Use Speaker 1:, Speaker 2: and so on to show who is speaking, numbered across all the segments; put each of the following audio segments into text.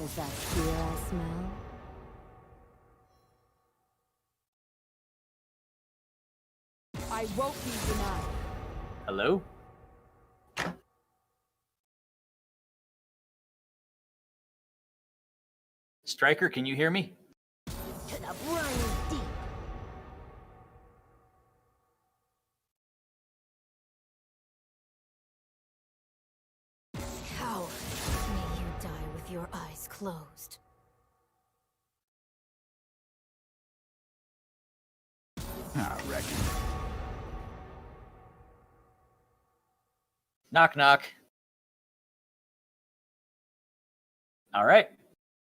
Speaker 1: Is that fear I smell? I won't be denied.
Speaker 2: Hello? Striker, can you hear me?
Speaker 1: To the briny deep. Coward, may you die with your eyes closed.
Speaker 3: I reckon.
Speaker 2: Knock, knock. All right.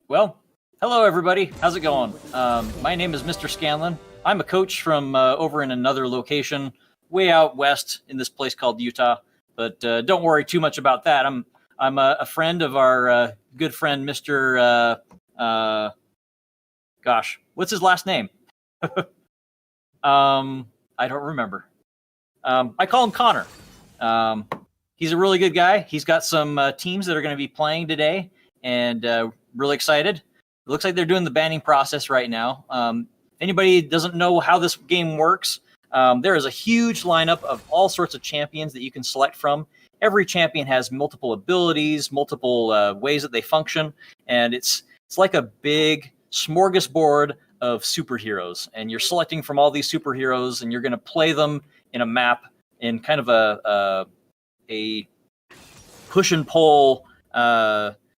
Speaker 2: Well, hello, everybody. How's it going? My name is Mr. Scanlon. I'm a coach from over in another location way out west in this place called Utah. But don't worry too much about that. I'm a friend of our good friend, Mr. Gosh, what's his last name? I don't remember. I call him Connor. He's a really good guy. He's got some teams that are going to be playing today, and really excited. It looks like they're doing the banning process right now. Anybody doesn't know how this game works, there is a huge lineup of all sorts of champions that you can select from. Every champion has multiple abilities, multiple ways that they function, and it's like a big smorgasbord of superheroes. And you're selecting from all these superheroes, and you're going to play them in a map in kind of a push and pull.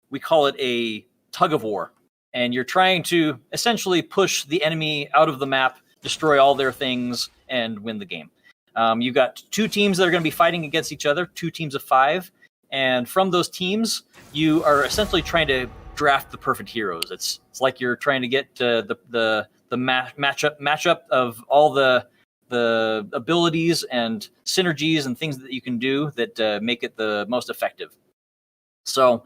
Speaker 2: We call it a tug of war. And you're trying to essentially push the enemy out of the map, destroy all their things, and win the game. You've got two teams that are going to be fighting against each other, 2 teams of 5. And from those teams, you are essentially trying to draft the perfect heroes. It's like you're trying to get the matchup of all the abilities and synergies and things that you can do that make it the most effective. So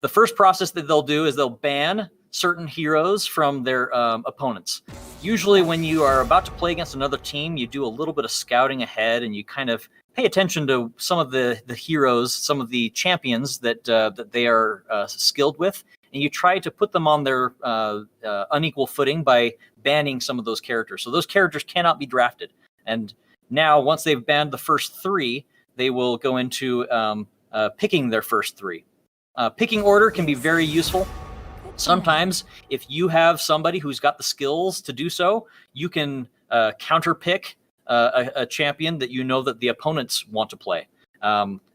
Speaker 2: the first process that they'll do is they'll ban certain heroes from their opponents. Usually when you are about to play against another team, you do a little bit of scouting ahead and you kind of pay attention to some of the heroes, some of the champions that they are skilled with, and you try to put them on their unequal footing by banning some of those characters. So those characters cannot be drafted. And now, once they've banned the first 3, they will go into picking their first 3. Picking order can be very useful. Sometimes, if you have somebody who's got the skills to do so, you can counter-pick a champion that you know that the opponents want to play.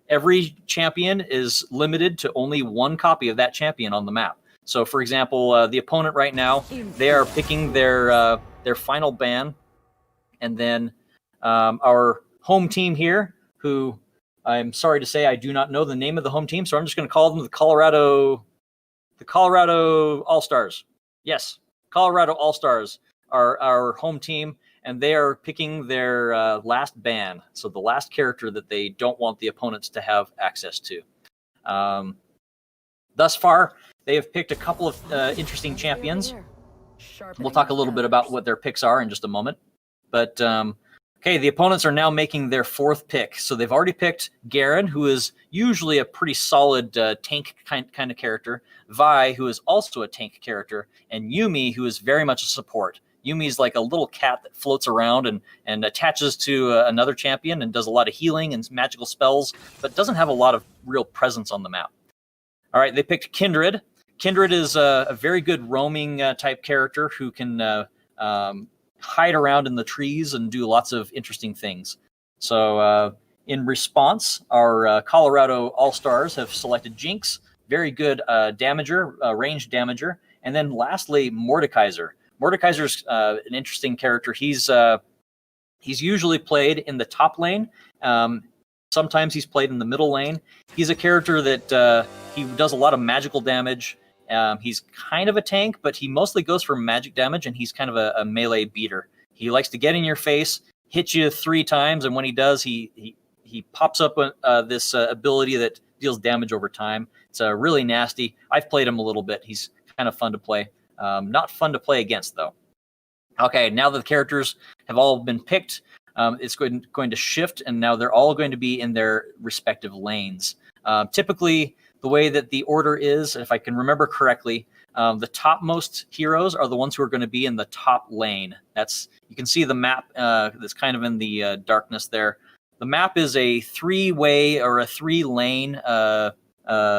Speaker 2: Every champion is limited to only 1 copy of that champion on the map. So, for example, the opponent right now, they are picking their final ban, and then our home team here, who I'm sorry to say I do not know the name of the home team, so I'm just going to call them the Colorado All-Stars. Yes, Colorado All-Stars are our home team, and they are picking their last ban, so the last character that they don't want the opponents to have access to. Thus far, they have picked a couple of interesting champions. We'll talk a little bit about what their picks are in just a moment. But, okay, the opponents are now making their 4th pick. So they've already picked Garen, who is usually a pretty solid tank kind of character, Vi, who is also a tank character, and Yumi, who is very much a support. Yumi is like a little cat that floats around and attaches to another champion and does a lot of healing and magical spells, but doesn't have a lot of real presence on the map. All right, they picked Kindred. Kindred is a very good roaming type character who can hide around in the trees and do lots of interesting things. So in response, our Colorado All-Stars have selected Jinx, very good damager, ranged damager, and then lastly, Mordekaiser. Mordekaiser's an interesting character. He's usually played in the top lane. Sometimes he's played in the middle lane. He's a character that he does a lot of magical damage. He's kind of a tank, but he mostly goes for magic damage, and he's kind of a melee beater. He likes to get in your face, hit you 3 times, and when he does, he pops up this ability that deals damage over time. It's really nasty. I've played him a little bit. He's kind of fun to play. Not fun to play against, though. Okay, now that the characters have all been picked, it's going to shift, and now they're all going to be in their respective lanes. Typically, the way that the order is, if I can remember correctly, The topmost heroes are the ones who are going to be in the top lane. You can see the map that's kind of in the darkness there. The map is a 3-way or a 3-lane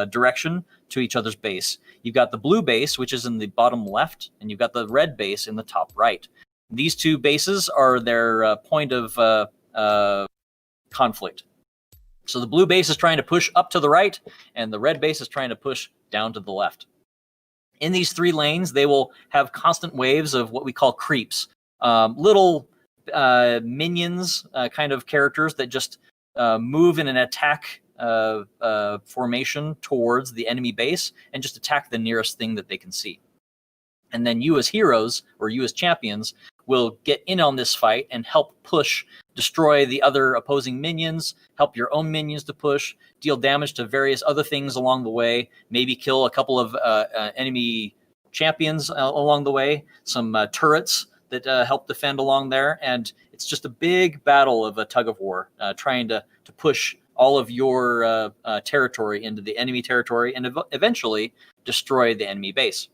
Speaker 2: direction to each other's base. You've got the blue base, which is in the bottom left, and you've got the red base in the top right. These two bases are their point of conflict. So the blue base is trying to push up to the right, and the red base is trying to push down to the left. In these 3 lanes, they will have constant waves of what we call creeps, little minions kind of characters that just move in an attack formation towards the enemy base and just attack the nearest thing that they can see. And then you as heroes, or you as champions, will get in on this fight and help push, destroy the other opposing minions, help your own minions to push, deal damage to various other things along the way, maybe kill a couple of enemy champions along the way, some turrets that help defend along there, and it's just a big battle of a tug of war, trying to push all of your territory into the enemy territory and eventually destroy the enemy base.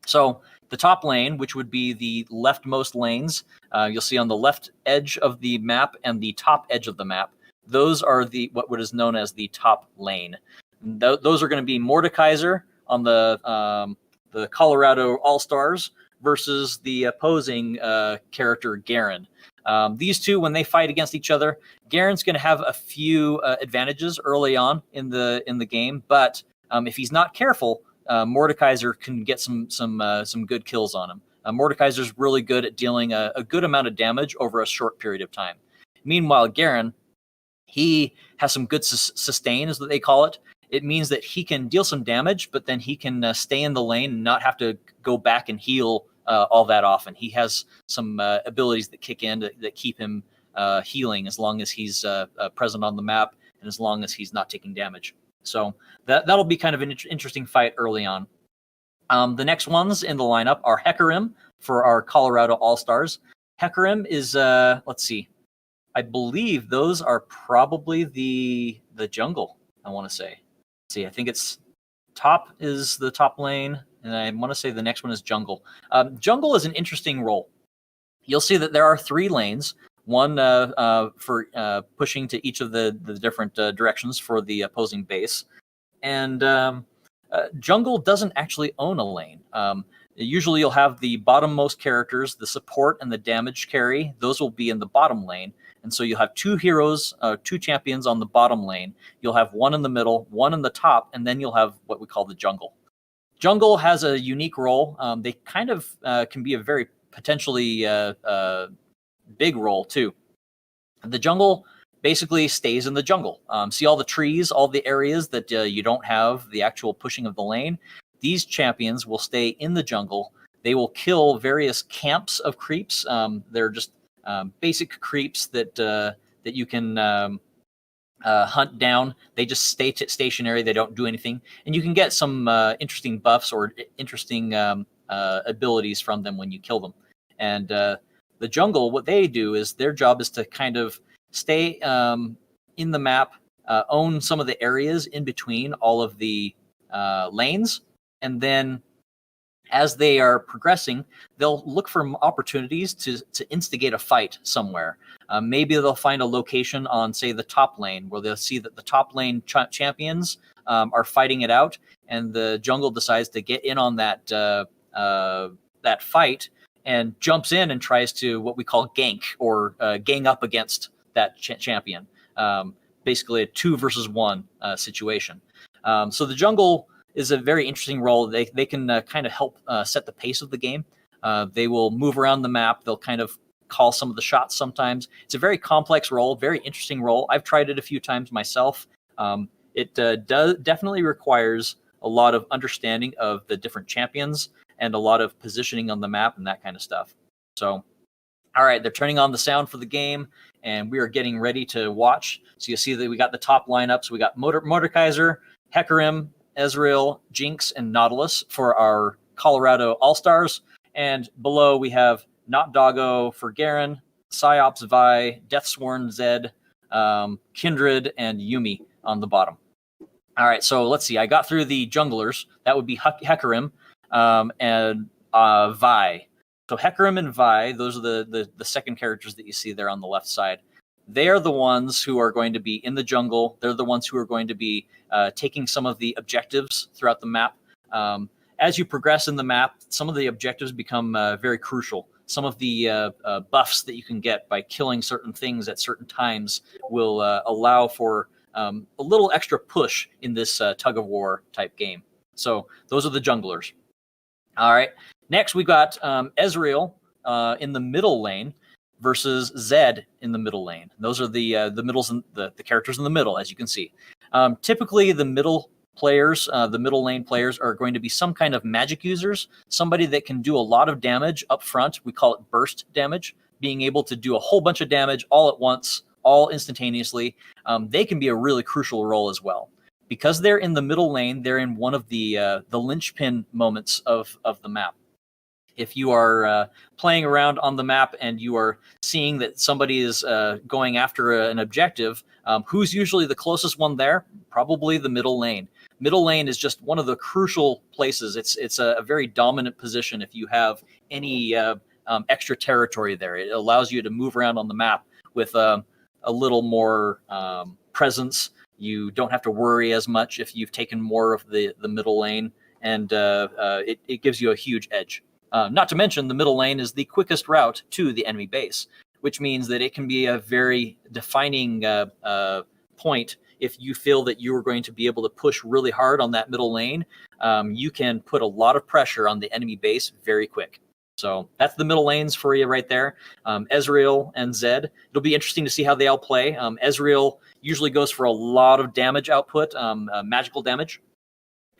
Speaker 2: So the top lane, which would be the leftmost lanes, you'll see on the left edge of the map and the top edge of the map, those are what is known as the top lane. Those are going to be Mordekaiser on the Colorado All-Stars versus the opposing character Garen. These two, when they fight against each other, Garen's going to have a few advantages early on in the game, but if he's not careful, Mordekaiser can get some good kills on him. Mordekaiser's really good at dealing a good amount of damage over a short period of time. Meanwhile, Garen, he has some good sustain, as they call it. It means that he can deal some damage, but then he can stay in the lane and not have to go back and heal all that often. He has some abilities that kick in that keep him healing as long as he's present on the map and as long as he's not taking damage. So that'll be kind of an interesting fight early on. The next ones in the lineup are Hecarim for our Colorado All-Stars. Hecarim is, let's see, I believe those are probably the jungle, I want to say. Let's see, I think it's top is the top lane, and I want to say the next one is jungle. Jungle is an interesting role. You'll see that there are 3 lanes, one for pushing to each of the different directions for the opposing base. And jungle doesn't actually own a lane. Usually you'll have the bottommost characters, the support and the damage carry. Those will be in the bottom lane. And so you'll have 2 heroes, 2 champions on the bottom lane. You'll have one in the middle, one in the top, and then you'll have what we call the jungle. Jungle has a unique role. They kind of can be a very potentially big role too. The jungle basically stays in the jungle. See all the trees, all the areas that you don't have the actual pushing of the lane. These champions will stay in the jungle. They will kill various camps of creeps. They're just basic creeps that you can hunt down. They just stay stationary. They don't do anything, and you can get some interesting buffs or interesting abilities from them when you kill them. And the jungle, what they do is their job is to kind of stay in the map, own some of the areas in between all of the lanes, and then as they are progressing, they'll look for opportunities to instigate a fight somewhere. Maybe they'll find a location on, say, the top lane, where they'll see that the top lane champions are fighting it out, and the jungle decides to get in on that fight and jumps in and tries to what we call gank, or gang up against that champion. Basically a 2 versus 1 situation. So the jungle is a very interesting role. They can kind of help set the pace of the game. They will move around the map. They'll kind of call some of the shots sometimes. It's a very complex role, very interesting role. I've tried it a few times myself. It definitely requires a lot of understanding of the different champions and a lot of positioning on the map and that kind of stuff. So, all right, they're turning on the sound for the game, and we are getting ready to watch. So you see that we got the top lineups. We got Mordekaiser, Hecarim, Ezreal, Jinx, and Nautilus for our Colorado All-Stars. And below we have Not Doggo for Garen, Psyops Vi, Deathsworn Zed, Kindred, and Yumi on the bottom. All right, so let's see. I got through the junglers. That would be Hecarim. and Vi. So Hecarim and Vi, those are the second characters that you see there on the left side. They are the ones who are going to be in the jungle. They're the ones who are going to be taking some of the objectives throughout the map. As you progress in the map, some of the objectives become very crucial. Some of the buffs that you can get by killing certain things at certain times will allow for a little extra push in this tug of war type game. So those are the junglers. All right. Next, we got Ezreal in the middle lane versus Zed in the middle lane. Those are the middles and the characters in the middle, as you can see. Typically, the middle players, the middle lane players, are going to be some kind of magic users, somebody that can do a lot of damage up front. We call it burst damage, being able to do a whole bunch of damage all at once, all instantaneously. They can be a really crucial role as well. Because they're in the middle lane, they're in one of the linchpin moments of the map. If you are playing around on the map and you are seeing that somebody is going after an objective, who's usually the closest one there? Probably the middle lane. Middle lane is just one of the crucial places. It's a very dominant position if you have any extra territory there. It allows you to move around on the map with a little more presence. You don't have to worry as much if you've taken more of the middle lane, and it gives you a huge edge. Not to mention, the middle lane is the quickest route to the enemy base, which means that it can be a very defining point. If you feel that you are going to be able to push really hard on that middle lane, you can put a lot of pressure on the enemy base very quick. So that's the middle lanes for you right there. Ezreal and Zed. It'll be interesting to see how they all play. Ezreal usually goes for a lot of damage output, magical damage.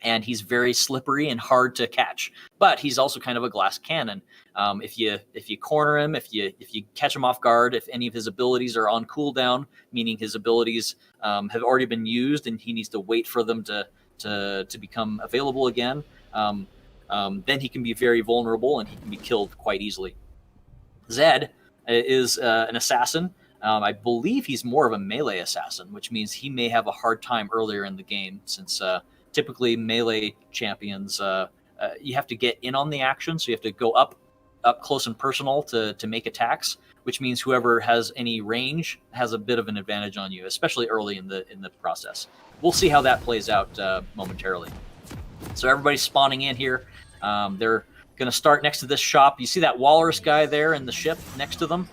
Speaker 2: And he's very slippery and hard to catch, but he's also kind of a glass cannon. If you corner him, if you catch him off guard, if any of his abilities are on cooldown, meaning his abilities have already been used and he needs to wait for them to become available again, then he can be very vulnerable and he can be killed quite easily. Zed is an assassin. I believe he's more of a melee assassin, which means he may have a hard time earlier in the game since. Typically, melee champions, you have to get in on the action, so you have to go up close and personal to make attacks, which means whoever has any range has a bit of an advantage on you, especially early in the process. We'll see how that plays out momentarily. So everybody's spawning in here. They're going to start next to this shop. You see that walrus guy there in the ship next to them?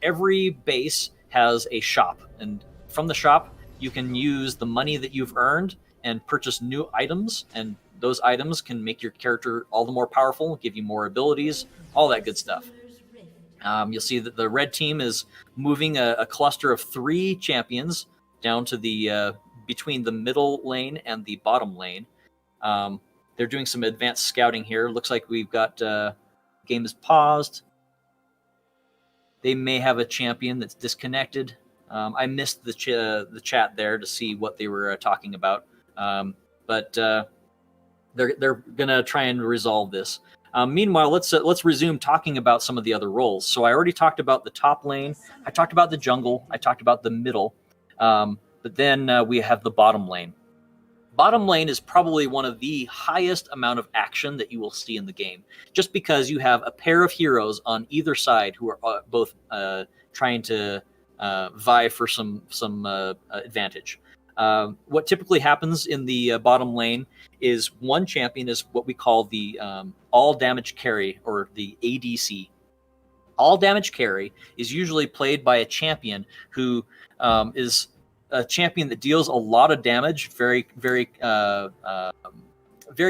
Speaker 2: Every base has a shop, and from the shop, you can use the money that you've earned and purchase new items, and those items can make your character all the more powerful, give you more abilities, all that good stuff. You'll see that the red team is moving a cluster of 3 champions down to the between the middle lane and the bottom lane. They're doing some advanced scouting here. Looks like we've got game is paused. They may have a champion that's disconnected. I missed the chat there to see what they were talking about. But they're gonna try and resolve this. Meanwhile, let's resume talking about some of the other roles. So I already talked about the top lane. I talked about the jungle. I talked about the middle. But then we have the bottom lane. Bottom lane is probably one of the highest amount of action that you will see in the game, just because you have a pair of heroes on either side who are both trying to vie for some advantage. What typically happens in the bottom lane is one champion is what we call the all damage carry, or the ADC. All damage carry is usually played by a champion who is a champion that deals a lot of damage very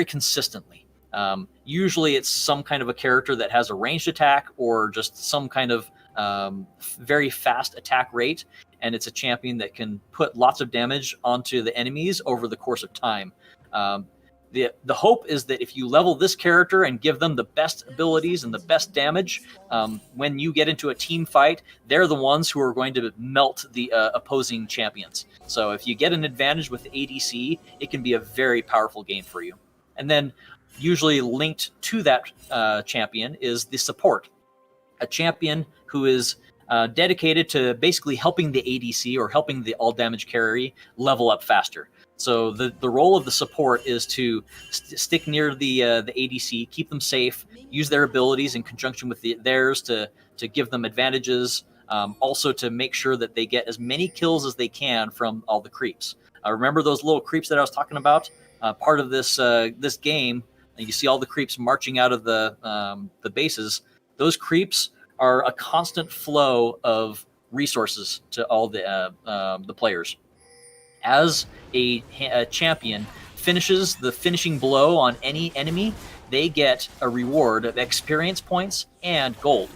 Speaker 2: consistently. Usually it's some kind of a character that has a ranged attack or just some kind of very fast attack rate, and it's a champion that can put lots of damage onto the enemies over the course of time. The hope is that if you level this character and give them the best abilities and the best damage, when you get into a team fight, they're the ones who are going to melt the opposing champions. So if you get an advantage with ADC, it can be a very powerful game for you. And then usually linked to that champion is the support. A champion who is dedicated to basically helping the ADC or helping the all damage carry level up faster. So the role of the support is to stick near the ADC, keep them safe, use their abilities in conjunction with theirs to give them advantages. Also to make sure that they get as many kills as they can from all the creeps. Remember those little creeps that I was talking about? Part of this this game, you see all the creeps marching out of the bases. Those creeps are a constant flow of resources to all the players. As a champion finishes the finishing blow on any enemy, they get a reward of experience points and gold.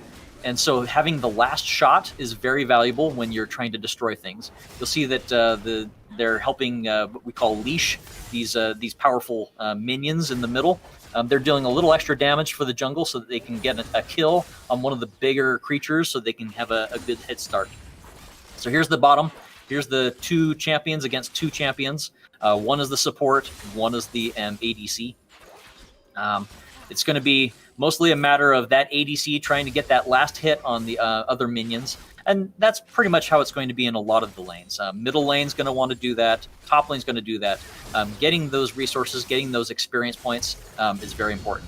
Speaker 2: And so having the last shot is very valuable when you're trying to destroy things. You'll see that they're helping what we call leash, these powerful minions in the middle. They're dealing a little extra damage for the jungle so that they can get a kill on one of the bigger creatures so they can have a good head start. So here's the bottom. Here's the 2 champions against 2 champions. One is the support, one is the ADC. It's going to be mostly a matter of that ADC trying to get that last hit on the other minions. And that's pretty much how it's going to be in a lot of the lanes. Middle lane's going to want to do that. Top lane's going to do that. Getting those resources, getting those experience points is very important.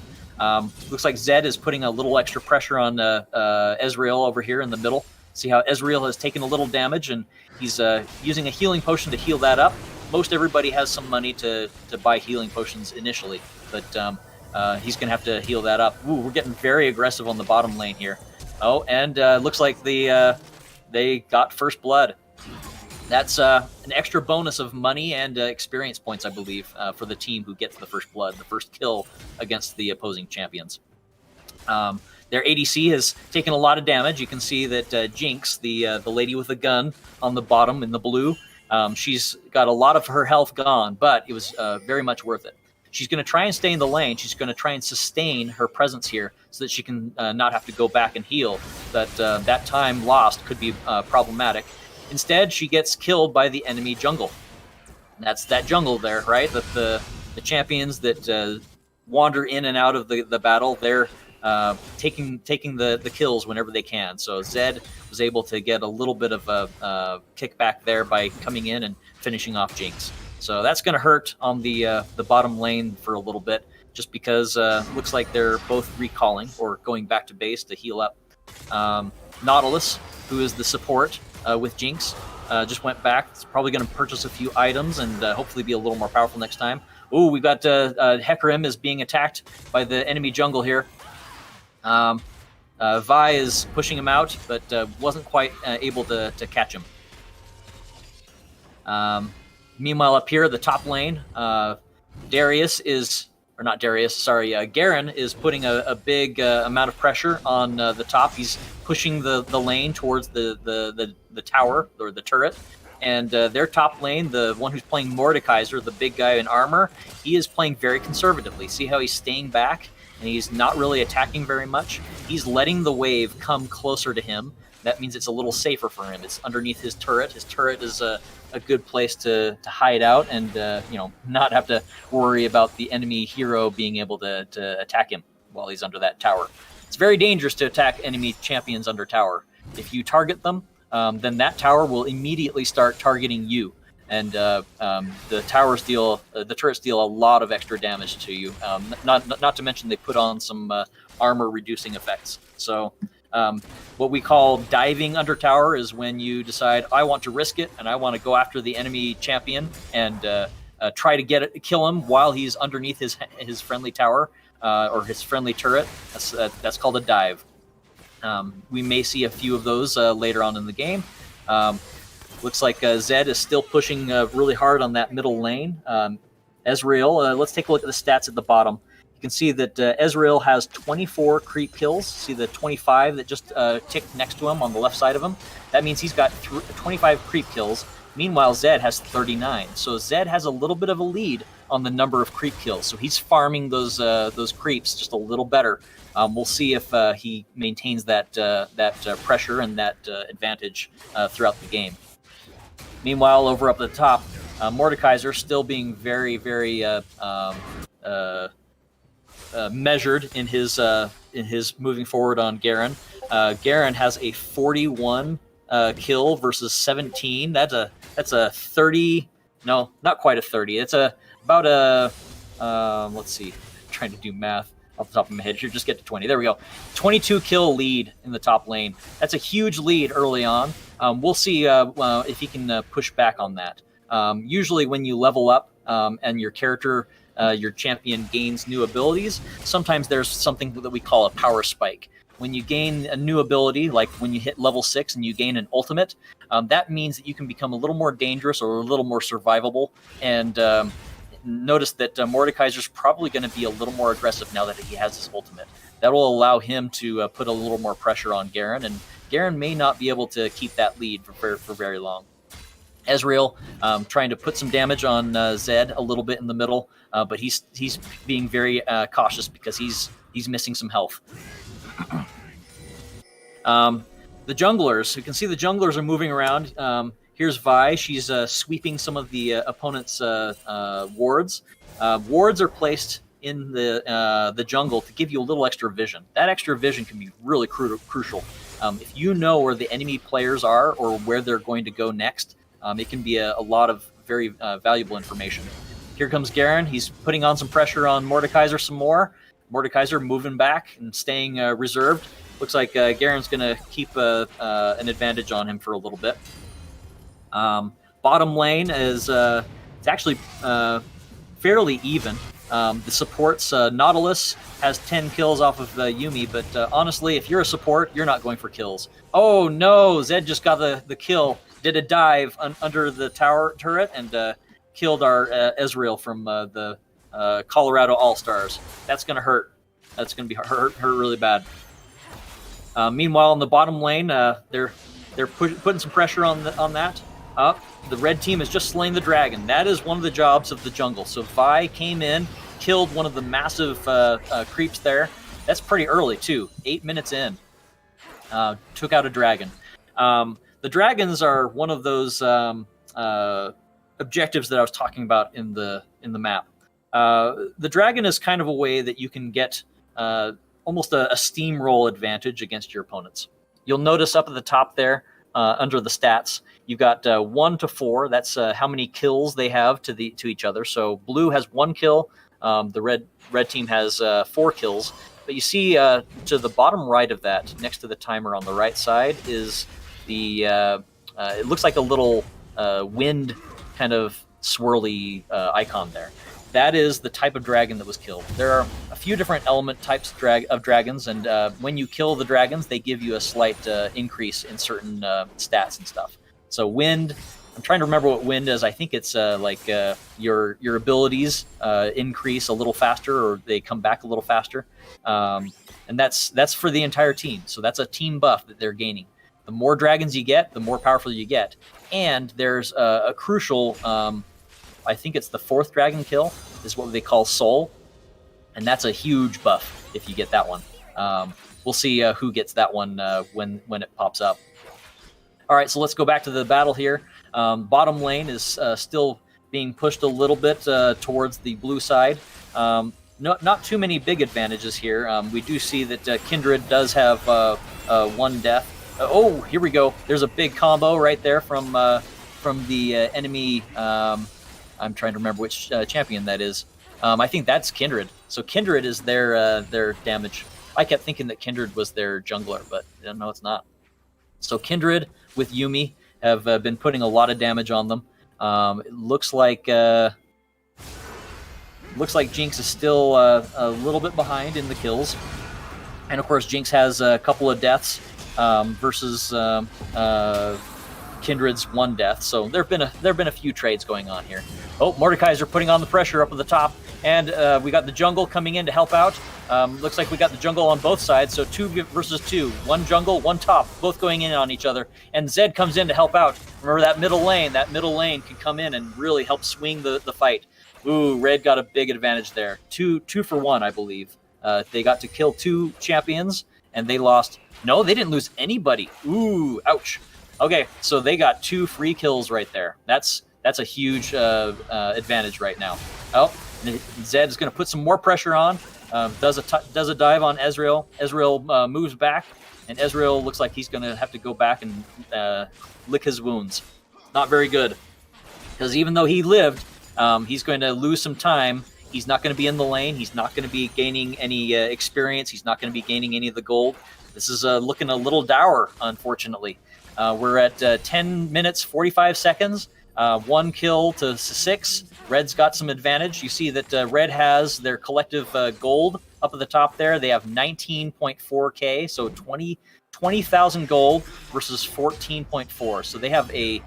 Speaker 2: Looks like Zed is putting a little extra pressure on Ezreal over here in the middle. See how Ezreal has taken a little damage, and he's using a healing potion to heal that up. Most everybody has some money to buy healing potions initially, but he's going to have to heal that up. Ooh, we're getting very aggressive on the bottom lane here. Oh, and looks like they got first blood. That's an extra bonus of money and experience points, I believe, for the team who gets the first blood, the first kill against the opposing champions. Their ADC has taken a lot of damage. You can see that Jinx, the lady with the gun on the bottom in the blue, she's got a lot of her health gone, but it was very much worth it. She's going to try and stay in the lane. She's going to try and sustain her presence here so that she can not have to go back and heal. That time lost could be problematic. Instead, she gets killed by the enemy jungle. That's that jungle there, right? The champions that wander in and out of the battle, they're taking the kills whenever they can. So Zed was able to get a little bit of a kickback there by coming in and finishing off Jinx. So that's going to hurt on the bottom lane for a little bit, just because looks like they're both recalling or going back to base to heal up. Nautilus, who is the support with Jinx, just went back. It's probably going to purchase a few items and hopefully be a little more powerful next time. Ooh, we've got Hecarim is being attacked by the enemy jungle here. Vi is pushing him out, but wasn't quite able to catch him. Meanwhile, up here, the top lane, Garen is putting a big amount of pressure on the top. He's pushing the lane towards the tower or the turret. And their top lane, the one who's playing Mordekaiser, the big guy in armor, he is playing very conservatively. See how he's staying back and he's not really attacking very much? He's letting the wave come closer to him. That means it's a little safer for him. It's underneath his turret. His turret is a good place to hide out and not have to worry about the enemy hero being able to attack him while he's under that tower. It's very dangerous to attack enemy champions under tower. If you target them, then that tower will immediately start targeting you, and the turrets deal a lot of extra damage to you. Not to mention they put on some armor reducing effects. So what we call diving under tower is when you decide, I want to risk it and I want to go after the enemy champion and try to kill him while he's underneath his friendly tower or his friendly turret. That's called a dive. We may see a few of those later on in the game. Looks like Zed is still pushing really hard on that middle lane. Ezreal, let's take a look at the stats at the bottom. You can see that Ezreal has 24 creep kills. See the 25 that just ticked next to him on the left side of him? That means he's got 25 creep kills. Meanwhile, Zed has 39. So Zed has a little bit of a lead on the number of creep kills. So he's farming those creeps just a little better. We'll see if he maintains that pressure and that advantage throughout the game. Meanwhile, over up at the top, Mordekaiser still being very, very measured in his moving forward on Garen. Garen has a 41 kill versus 17. That's a 30 No, not quite a 30. It's about a, let's see, I'm trying to do math off the top of my head here. Just get to 20. There we go. 22 kill lead in the top lane. That's a huge lead early on. We'll see if he can push back on that. Usually when you level up and your character, your champion gains new abilities, sometimes there's something that we call a power spike. When you gain a new ability, like when you hit level 6 and you gain an ultimate, that means that you can become a little more dangerous or a little more survivable. And notice that Mordekaiser's probably going to be a little more aggressive now that he has his ultimate. That will allow him to put a little more pressure on Garen, and Garen may not be able to keep that lead for very long. Ezreal trying to put some damage on Zed a little bit in the middle, but he's being very cautious because he's missing some health. The junglers, you can see the junglers are moving around. Here's Vi. She's sweeping some of the opponent's wards. Wards are placed in the jungle to give you a little extra vision. That extra vision can be really crucial. If you know where the enemy players are or where they're going to go next, it can be a lot of very valuable information. Here comes Garen. He's putting on some pressure on Mordekaiser some more. Mordekaiser moving back and staying reserved. Looks like Garen's going to keep an advantage on him for a little bit. Bottom lane is it's actually fairly even. The supports, Nautilus has 10 kills off of Yuumi, but honestly, if you're a support, you're not going for kills. Oh no, Zed just got the kill. Did a dive under the tower turret and killed our Ezreal from the Colorado All-Stars. That's going to hurt. That's going to be hurt really bad. Meanwhile, in the bottom lane, they're putting some pressure on that. The red team has just slain the dragon. That is one of the jobs of the jungle. So Vi came in, killed one of the massive creeps there. That's pretty early too. 8 minutes in, took out a dragon. The dragons are one of those objectives that I was talking about in the map. The dragon is kind of a way that you can get almost a steamroll advantage against your opponents. You'll notice up at the top there, under the stats, you've got 1 to 4. That's how many kills they have to each other. So blue has 1 kill. The red team has 4 kills. But you see to the bottom right of that, next to the timer on the right side, is the it looks like a little wind kind of swirly icon there. That is the type of dragon that was killed. There are a few different element types of dragons, and when you kill the dragons, they give you a slight increase in certain stats and stuff. So wind, I'm trying to remember what wind is. I think it's like your abilities increase a little faster, or they come back a little faster, and that's for the entire team. So that's a team buff that they're gaining. The more dragons you get, the more powerful you get. And there's a crucial, I think it's the 4th dragon kill, is what they call Soul. And that's a huge buff if you get that one. We'll see who gets that one when it pops up. All right, so let's go back to the battle here. Bottom lane is still being pushed a little bit towards the blue side. Not too many big advantages here. We do see that Kindred does have 1 death. Oh, here we go. There's a big combo right there from the enemy. I'm trying to remember which champion that is. I think that's Kindred. So Kindred is their damage. I kept thinking that Kindred was their jungler, but no, it's not. So Kindred with Yuumi have been putting a lot of damage on them. It looks like Jinx is still a little bit behind in the kills, and of course Jinx has a couple of deaths versus Kindred's 1 death. So there've been a few trades going on here. Oh, Mordekaiser putting on the pressure up at the top, and we got the jungle coming in to help out. Looks like we got the jungle on both sides, so 2 versus 2. 1 jungle, 1 top, both going in on each other. And Zed comes in to help out. Remember that middle lane? That middle lane can come in and really help swing the fight. Ooh, Red got a big advantage there. 2 for 1, I believe. They got to kill 2 champions, and they lost. No, they didn't lose anybody. Ooh, ouch. Okay, so they got 2 free kills right there. That's a huge advantage right now. Oh, Zed is going to put some more pressure on. Does a dive on Ezreal. Ezreal moves back, and Ezreal looks like he's going to have to go back and lick his wounds. Not very good. because even though he lived, he's going to lose some time. He's not going to be in the lane. He's not going to be gaining any experience. He's not going to be gaining any of the gold. This is looking a little dour, unfortunately. We're at 10 minutes, 45 seconds. 1 kill to 6. Red's got some advantage. You see that Red has their collective gold up at the top there. They have 19.4K, so 20,000 gold versus 14.4. So they have a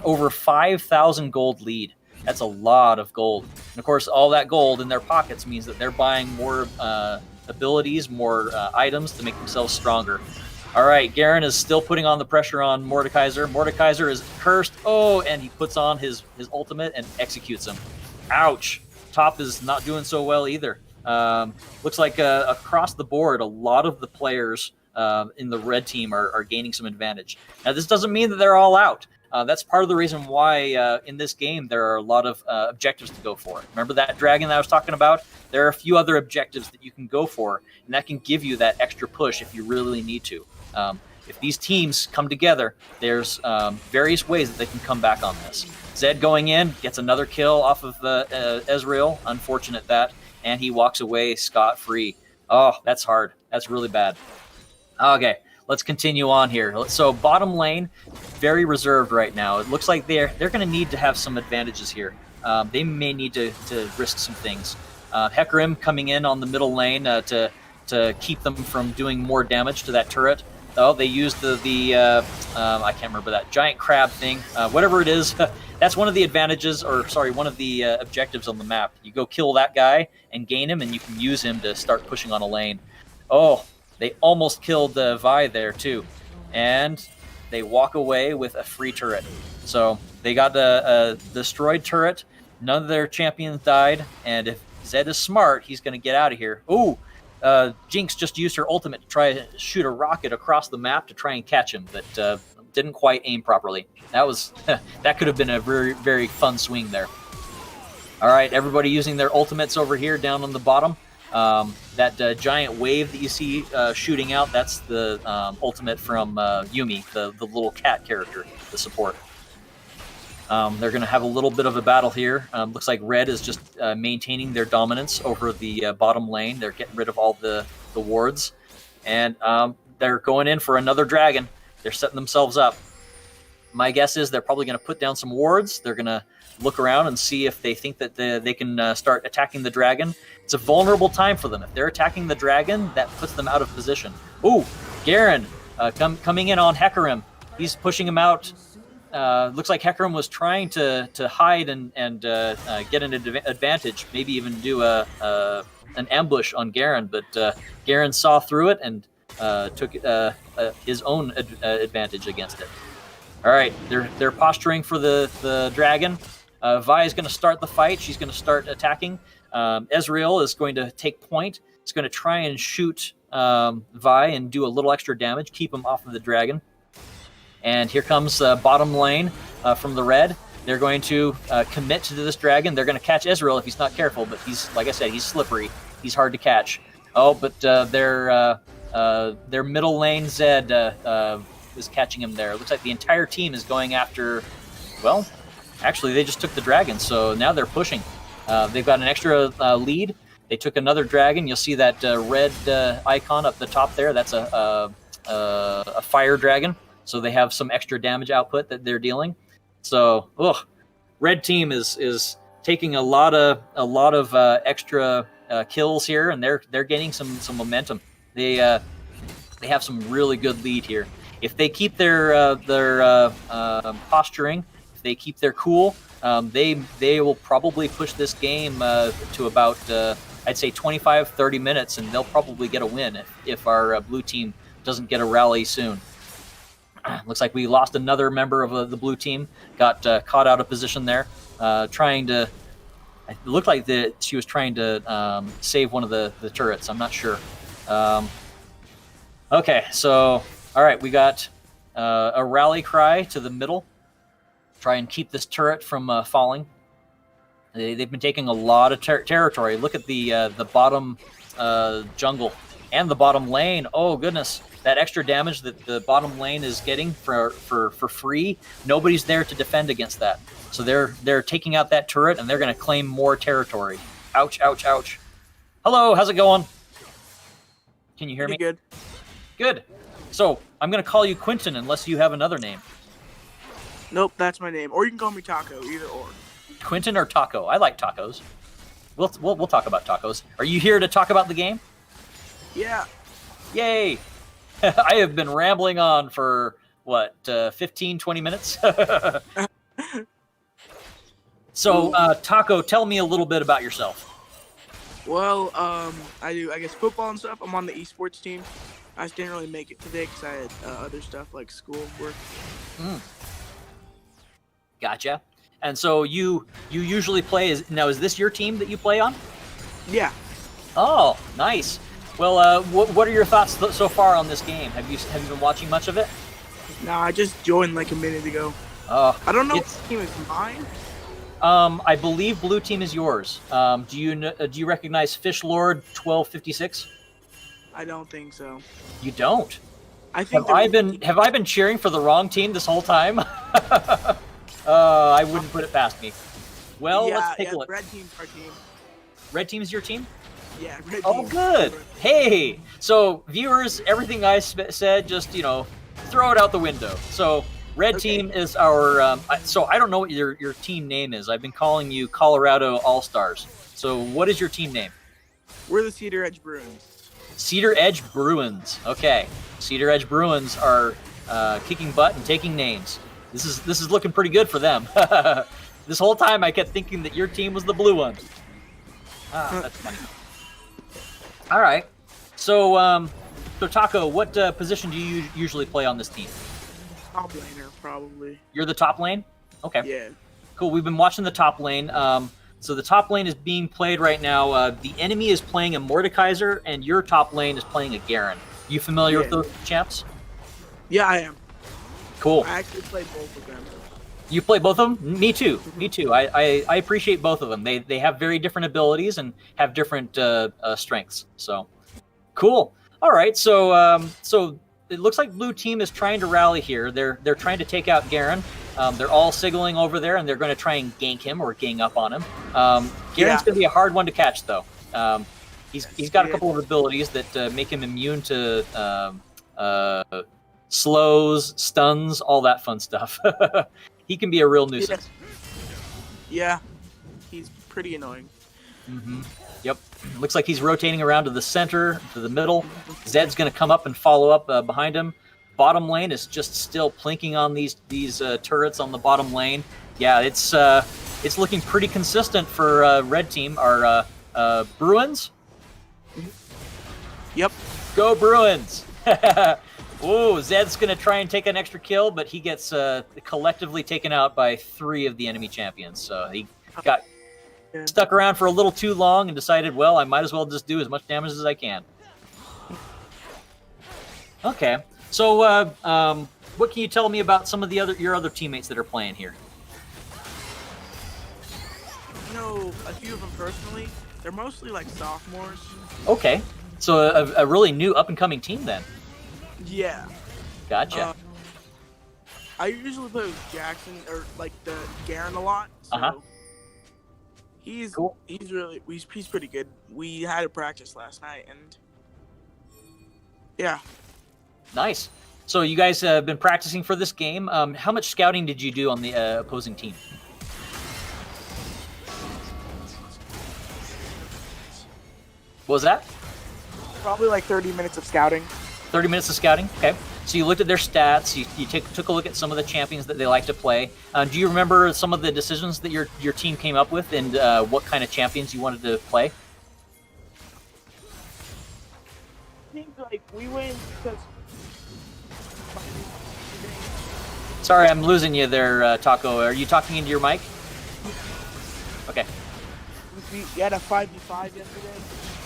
Speaker 2: over 5,000 gold lead. That's a lot of gold. And of course, all that gold in their pockets means that they're buying more abilities, more items to make themselves stronger. All right, Garen is still putting on the pressure on Mordekaiser. Mordekaiser is cursed. Oh, and he puts on his ultimate and executes him. Ouch. Top is not doing so well either. Looks like across the board, a lot of the players in the red team are gaining some advantage. Now, this doesn't mean that they're all out. That's part of the reason why in this game there are a lot of objectives to go for. Remember that dragon that I was talking about? There are a few other objectives that you can go for, and that can give you that extra push if you really need to. If these teams come together, there's various ways that they can come back on this. Zed going in, gets another kill off of Ezreal. Unfortunate that. And he walks away scot-free. Oh, that's hard. That's really bad. Okay, let's continue on here. So bottom lane, very reserved right now. It looks like they're going to need to have some advantages here. They may need to risk some things. Hecarim coming in on the middle lane to keep them from doing more damage to that turret. Oh, they used the I can't remember that giant crab thing. Whatever it is, that's one of the advantages, or sorry, one of the objectives on the map. You go kill that guy and gain him, and you can use him to start pushing on a lane. Oh, they almost killed Vi there too, and they walk away with a free turret. So they got a destroyed turret. None of their champions died, and if Zed is smart, he's going to get out of here. Ooh. Jinx just used her ultimate to try to shoot a rocket across the map to try and catch him, but didn't quite aim properly. That was that could have been a very, very fun swing there. All right, everybody using their ultimates over here down on the bottom. That giant wave that you see shooting out, that's the ultimate from Yuumi, the little cat character, the support. They're going to have a little bit of a battle here. Looks like Red is just maintaining their dominance over the bottom lane. They're getting rid of all the wards. And they're going in for another dragon. They're setting themselves up. My guess is they're probably going to put down some wards. They're going to look around and see if they think that they can start attacking the dragon. It's a vulnerable time for them. If they're attacking the dragon, that puts them out of position. Ooh, Garen coming in on Hecarim. He's pushing him out. Looks like Hecarim was trying to hide and get an advantage, maybe even do an ambush on Garen, but Garen saw through it and took his own advantage against it. All right, they're posturing for the dragon. Vi is going to start the fight. She's going to start attacking. Ezreal is going to take point. It's going to try and shoot Vi and do a little extra damage, keep him off of the dragon. And here comes bottom lane from the red. They're going to commit to this dragon. They're going to catch Ezreal if he's not careful, but he's, like I said, he's slippery. He's hard to catch. Oh, but their middle lane Zed is catching him there. It looks like the entire team is going after, well, actually they just took the dragon, so now they're pushing. They've got an extra lead. They took another dragon. You'll see that red icon up the top there. That's a fire dragon. So they have some extra damage output that they're dealing. So, red team is taking a lot of extra kills here, and they're gaining some momentum. They have some really good lead here. If they keep their posturing, if they keep their cool, they will probably push this game to about I'd say 25-30 minutes, and they'll probably get a win if our blue team doesn't get a rally soon. Looks like we lost another member of the blue team. Got caught out of position there, trying to. It looked like she was trying to save one of the turrets. I'm not sure. Okay, so all right, we got a rally cry to the middle. Try and keep this turret from falling. They've been taking a lot of territory. Look at the bottom jungle and the bottom lane. Oh goodness. that extra damage that the bottom lane is getting for free, nobody's there to defend against that. So they're taking out that turret, and they're going to claim more territory. Ouch, ouch, ouch. Hello, how's it going? Can you hear me?
Speaker 4: Good.
Speaker 2: Good. So I'm going to call you Quentin unless you have another name.
Speaker 4: Nope, that's my name. Or you can call me Taco, either or.
Speaker 2: Quentin or Taco? I like tacos. We'll talk about tacos. Are you here to talk about the game?
Speaker 4: Yeah.
Speaker 2: Yay! I have been rambling on for, 15, 20 minutes? So, Taco, tell me a little bit about yourself.
Speaker 4: Well, I do, I guess, football and stuff. I'm on the esports team. I just didn't really make it today because I had other stuff like school work.
Speaker 2: Gotcha. And so you usually play, is this your team that you play on?
Speaker 4: Yeah.
Speaker 2: Oh, nice. Well, what are your thoughts so far on this game? Have you been watching much of it?
Speaker 4: No, I just joined like a minute ago. I don't know what team is mine.
Speaker 2: I believe blue team is yours. Do you recognize Fish Lord 1256?
Speaker 4: I don't think so.
Speaker 2: You don't?
Speaker 4: I think
Speaker 2: have I been cheering for the wrong team this whole time? I wouldn't put it past me. Well, let's take a look.
Speaker 4: Red team's our team.
Speaker 2: Red team's your team?
Speaker 4: Yeah, red team.
Speaker 2: Oh, good. Hey, so viewers, everything I said, just throw it out the window. So red team is our. So I don't know what your team name is. I've been calling you Colorado All Stars. So what is your team name?
Speaker 4: We're the Cedar Edge Bruins.
Speaker 2: Cedar Edge Bruins. Okay, Cedar Edge Bruins are kicking butt and taking names. This is looking pretty good for them. This whole time I kept thinking that your team was the blue one. That's funny. All right. So, Taco, what position do you usually play on this team?
Speaker 4: Top laner, probably.
Speaker 2: You're the top lane? Okay.
Speaker 4: Yeah.
Speaker 2: Cool. We've been watching the top lane. So the top lane is being played right now. The enemy is playing a Mordekaiser, and your top lane is playing a Garen. You familiar with those champs?
Speaker 4: Yeah, I am.
Speaker 2: Cool.
Speaker 4: I actually played both of them.
Speaker 2: You play both of them? Me too. Me too. I appreciate both of them. They have very different abilities and have different strengths. So, cool. All right. So so it looks like blue team is trying to rally here. They're trying to take out Garen. They're all signaling over there, and they're going to try and gank him or gang up on him. Garen's going to be a hard one to catch, though. He's got a couple of abilities that make him immune to slows, stuns, all that fun stuff. He can be a real nuisance.
Speaker 4: Yeah, he's pretty annoying.
Speaker 2: Mm-hmm. Yep. Looks like he's rotating around to the center, to the middle. Zed's going to come up and follow up behind him. Bottom lane is just still plinking on these turrets on the bottom lane. Yeah, it's looking pretty consistent for red team. Our Bruins.
Speaker 4: Yep.
Speaker 2: Go Bruins! Ooh, Zed's going to try and take an extra kill, but he gets collectively taken out by 3 of the enemy champions. So he got stuck around for a little too long and decided, well, I might as well just do as much damage as I can. Okay. So what can you tell me about some of your other teammates that are playing here?
Speaker 4: I know a few of them personally. They're mostly like sophomores.
Speaker 2: Okay. So a really new up-and-coming team then.
Speaker 4: Yeah.
Speaker 2: Gotcha.
Speaker 4: I usually play with Jackson or like the Garen a lot. So he's
Speaker 2: cool.
Speaker 4: He's pretty good. We had a practice last night and yeah.
Speaker 2: Nice. So you guys have been practicing for this game. How much scouting did you do on the opposing team? What was that?
Speaker 4: Probably like 30 minutes of scouting.
Speaker 2: 30 minutes of scouting? Okay. So you looked at their stats. You took a look at some of the champions that they like to play. Do you remember some of the decisions that your team came up with and what kind of champions you wanted to play?
Speaker 4: I think like we went because.
Speaker 2: Sorry, I'm losing you there, Taco. Are you talking into your mic? Okay.
Speaker 4: We had a 5v5 yesterday.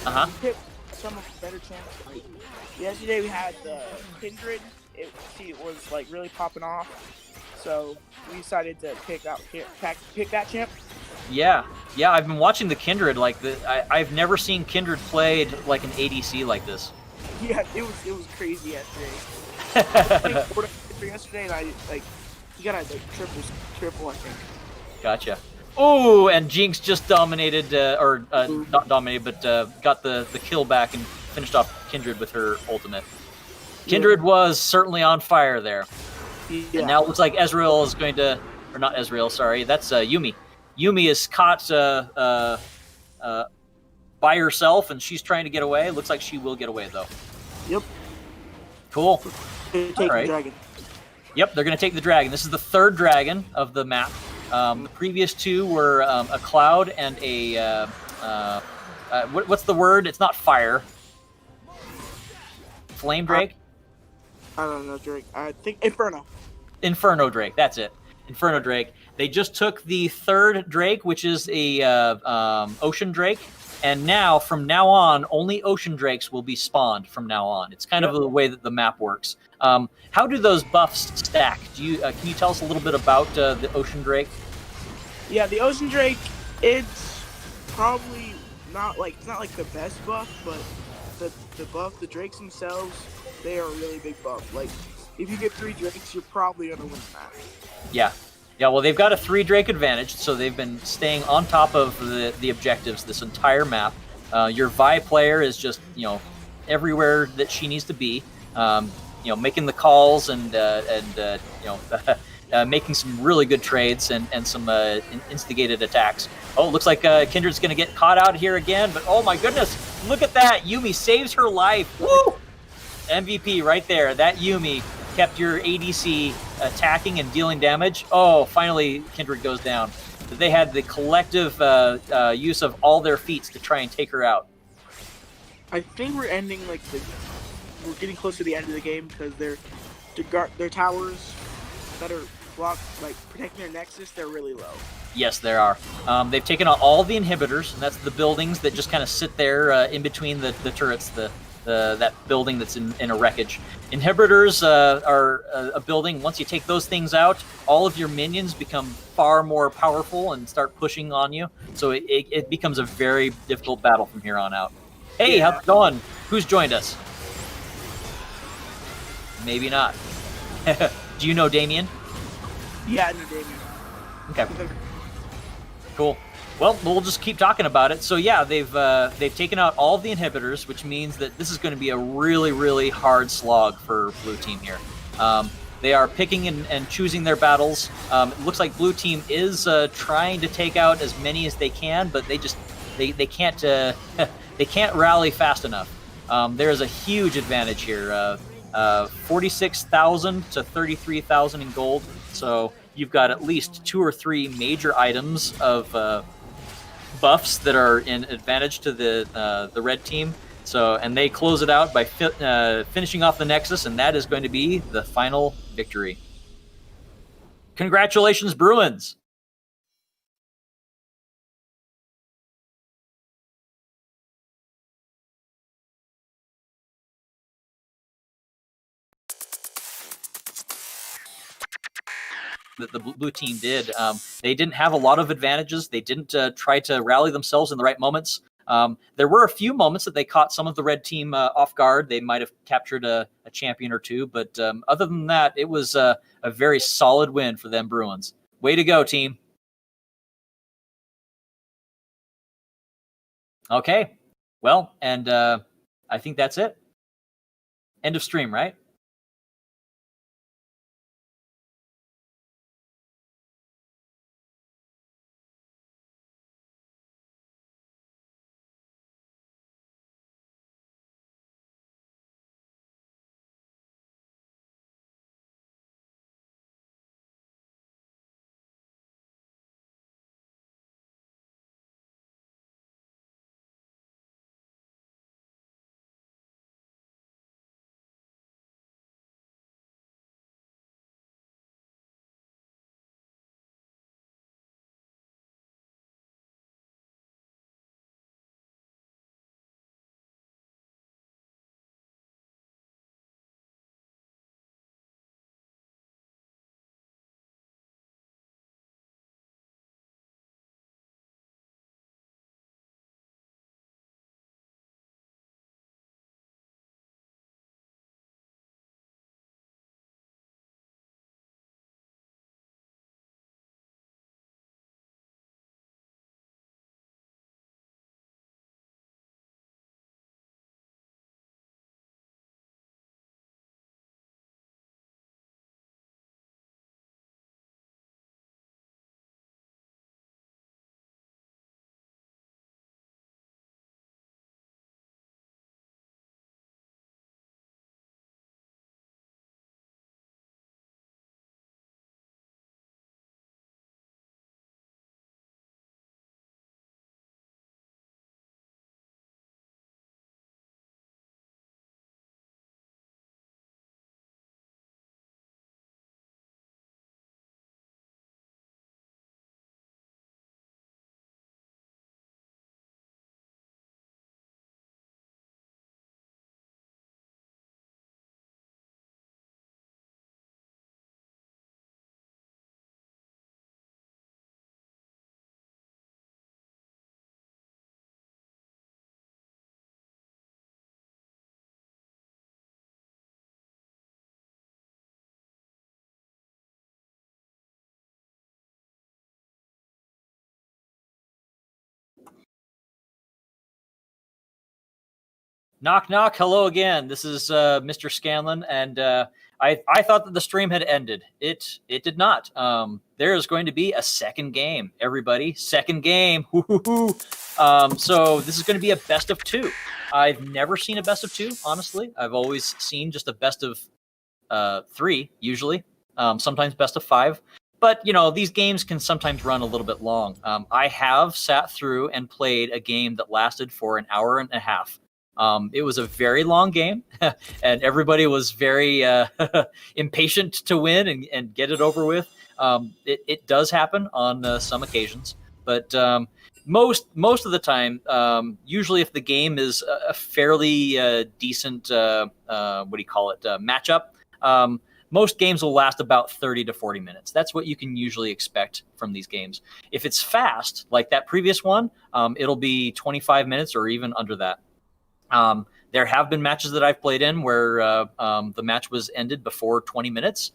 Speaker 2: Uh-huh.
Speaker 4: We picked some of the better champs. Like, yesterday we had the Kindred. It was like really popping off. So we decided to pick that champ.
Speaker 2: Yeah. I've been watching the Kindred. I've never seen Kindred played like an ADC like this.
Speaker 4: Yeah, it was crazy yesterday. I played Fortnite yesterday, and I like he got a like triple I think.
Speaker 2: Gotcha. Oh, and Jinx just dominated, or
Speaker 4: Ooh.
Speaker 2: not dominated, but got the kill back and finished off Kindred with her ultimate. Kindred was certainly on fire there.
Speaker 4: Yeah.
Speaker 2: And now it looks like Ezreal is going to, or not Ezreal, sorry, that's Yumi. Yumi is caught by herself, and she's trying to get away. Looks like she will get away, though.
Speaker 4: Yep.
Speaker 2: Cool.
Speaker 4: Take
Speaker 2: All right.
Speaker 4: the dragon.
Speaker 2: Yep, they're going to take the dragon. This is the third dragon of the map. The previous two were a cloud and a what's the word? It's not fire. Flame Drake?
Speaker 4: I don't know, Drake. I think Inferno.
Speaker 2: Inferno Drake, that's it. Inferno Drake. They just took the third Drake, which is a Ocean Drake, and now, from now on, only Ocean Drakes will be spawned from now on. It's kind of the way that the map works. How do those buffs stack? Do you can you tell us a little bit about the Ocean Drake?
Speaker 4: Yeah, the Ocean Drake, it's probably not like the best buff, but the buff, the Drakes themselves, they are a really big buff. Like, if you get 3 Drakes, you're probably gonna win the match.
Speaker 2: Yeah. Yeah, well, they've got a 3 Drake advantage, so they've been staying on top of the objectives this entire map. Your Vi player is just, everywhere that she needs to be, making the calls and making some really good trades and some instigated attacks. Oh, it looks like Kindred's going to get caught out here again, but oh my goodness, look at that. Yumi saves her life. Woo! MVP right there. That Yumi kept your ADC attacking and dealing damage. Oh, finally Kindred goes down. They had the collective use of all their feats to try and take her out.
Speaker 4: I think we're ending we're getting close to the end of the game because their towers that are blocked, protecting their nexus, they're really low.
Speaker 2: Yes, there are. They've taken out all the inhibitors, and that's the buildings that just kind of sit there in between the turrets, that building that's in a wreckage. Inhibitors are a building. Once you take those things out, all of your minions become far more powerful and start pushing on you. So it becomes a very difficult battle from here on out. Hey,
Speaker 4: Yeah.
Speaker 2: how's it going? Who's joined us? Maybe not. Do you know Damien?
Speaker 4: Yeah, I know Damien.
Speaker 2: Okay. Cool. Well, we'll just keep talking about it. So yeah, they've taken out all of the inhibitors, which means that this is going to be a really, really hard slog for Blue Team here. They are picking and choosing their battles. It looks like Blue Team is trying to take out as many as they can, but they can't they can't rally fast enough. There is a huge advantage here. 46,000 to 33,000 in gold. So you've got at least 2 or 3 major items of buffs that are in advantage to the red team. So, and they close it out by finishing off the Nexus, and that is going to be the final victory. Congratulations, Bruins! That the blue team did. They didn't have a lot of advantages. They didn't try to rally themselves in the right moments. There were a few moments that they caught some of the red team off guard. They might have captured a champion or two, but other than that, it was a very solid win for them Bruins. Way to go, team. Okay. Well, and I think that's it. End of stream, right? Knock, knock. Hello again. This is Mr. Scanlon, and I thought that the stream had ended. It did not. There is going to be a second game, everybody. Second game. Woo-hoo-hoo. So this is going to be a best of 2. I've never seen a best of 2, honestly. I've always seen just a best of 3, usually. Sometimes best of 5. But, these games can sometimes run a little bit long. I have sat through and played a game that lasted for an hour and a half. It was a very long game, and everybody was very impatient to win and get it over with. It does happen on some occasions, but most of the time, usually if the game is a fairly decent, matchup, most games will last about 30 to 40 minutes. That's what you can usually expect from these games. If it's fast, like that previous one, it'll be 25 minutes or even under that. There have been matches that I've played in where the match was ended before 20 minutes.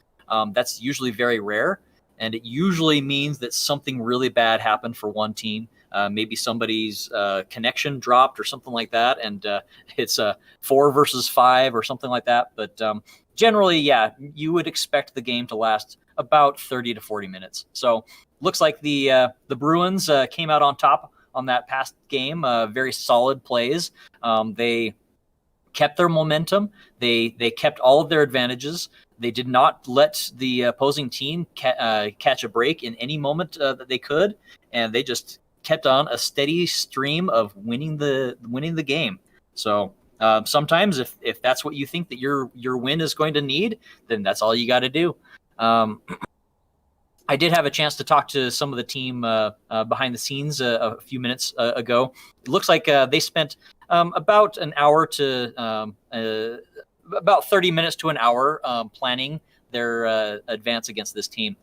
Speaker 2: That's usually very rare, and it usually means that something really bad happened for one team. Maybe somebody's connection dropped or something like that, and it's 4 versus 5 or something like that. But generally, yeah, you would expect the game to last about 30 to 40 minutes. So looks like the Bruins came out on top on that past game. Very solid plays. They kept their momentum. They kept all of their advantages. They did not let the opposing team catch a break in any moment that they could, and they just kept on a steady stream of winning the game. So sometimes if that's what you think that your win is going to need, then that's all you got to do. I did have a chance to talk to some of the team behind the scenes a few minutes ago. It looks like they spent about an hour to about 30 minutes to an hour planning their advance against this team.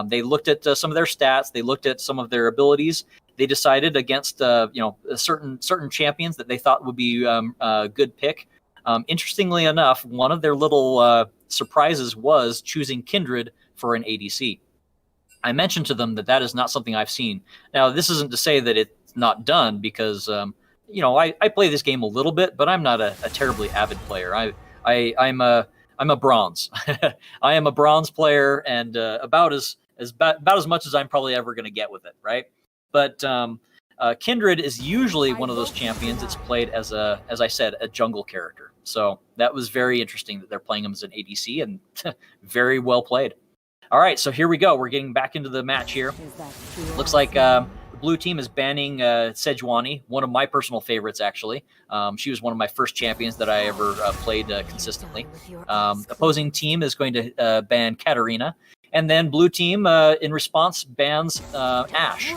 Speaker 2: They looked at some of their stats. They looked at some of their abilities. They decided against certain champions that they thought would be a good pick. Interestingly enough, one of their little surprises was choosing Kindred for an ADC. I mentioned to them that is not something I've seen. Now, this isn't to say that it's not done, because I play this game a little bit, but I'm not a terribly avid player. I'm a bronze. I am a bronze player, and about as much as I'm probably ever going to get with it, right? But Kindred is usually one of those champions that's played as I said, a jungle character. So that was very interesting that they're playing him as an ADC, and very well played. All right, so here we go. We're getting back into the match here. Looks like the blue team is banning Sejuani, one of my personal favorites, actually. She was one of my first champions that I ever played consistently. Opposing team is going to ban Katarina. And then blue team, in response, bans Ashe,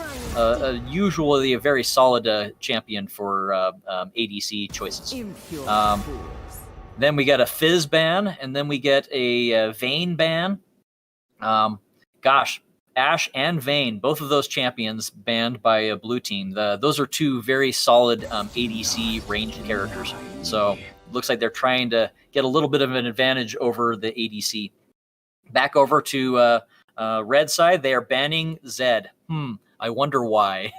Speaker 2: usually a very solid champion for ADC choices. Then we get a Fizz ban, and then we get a Vayne ban. Ashe and Vayne, both of those champions banned by a blue team. Those are two very solid ADC ranged characters. So looks like they're trying to get a little bit of an advantage over the ADC. Back over to red side, they are banning Zed. I wonder why.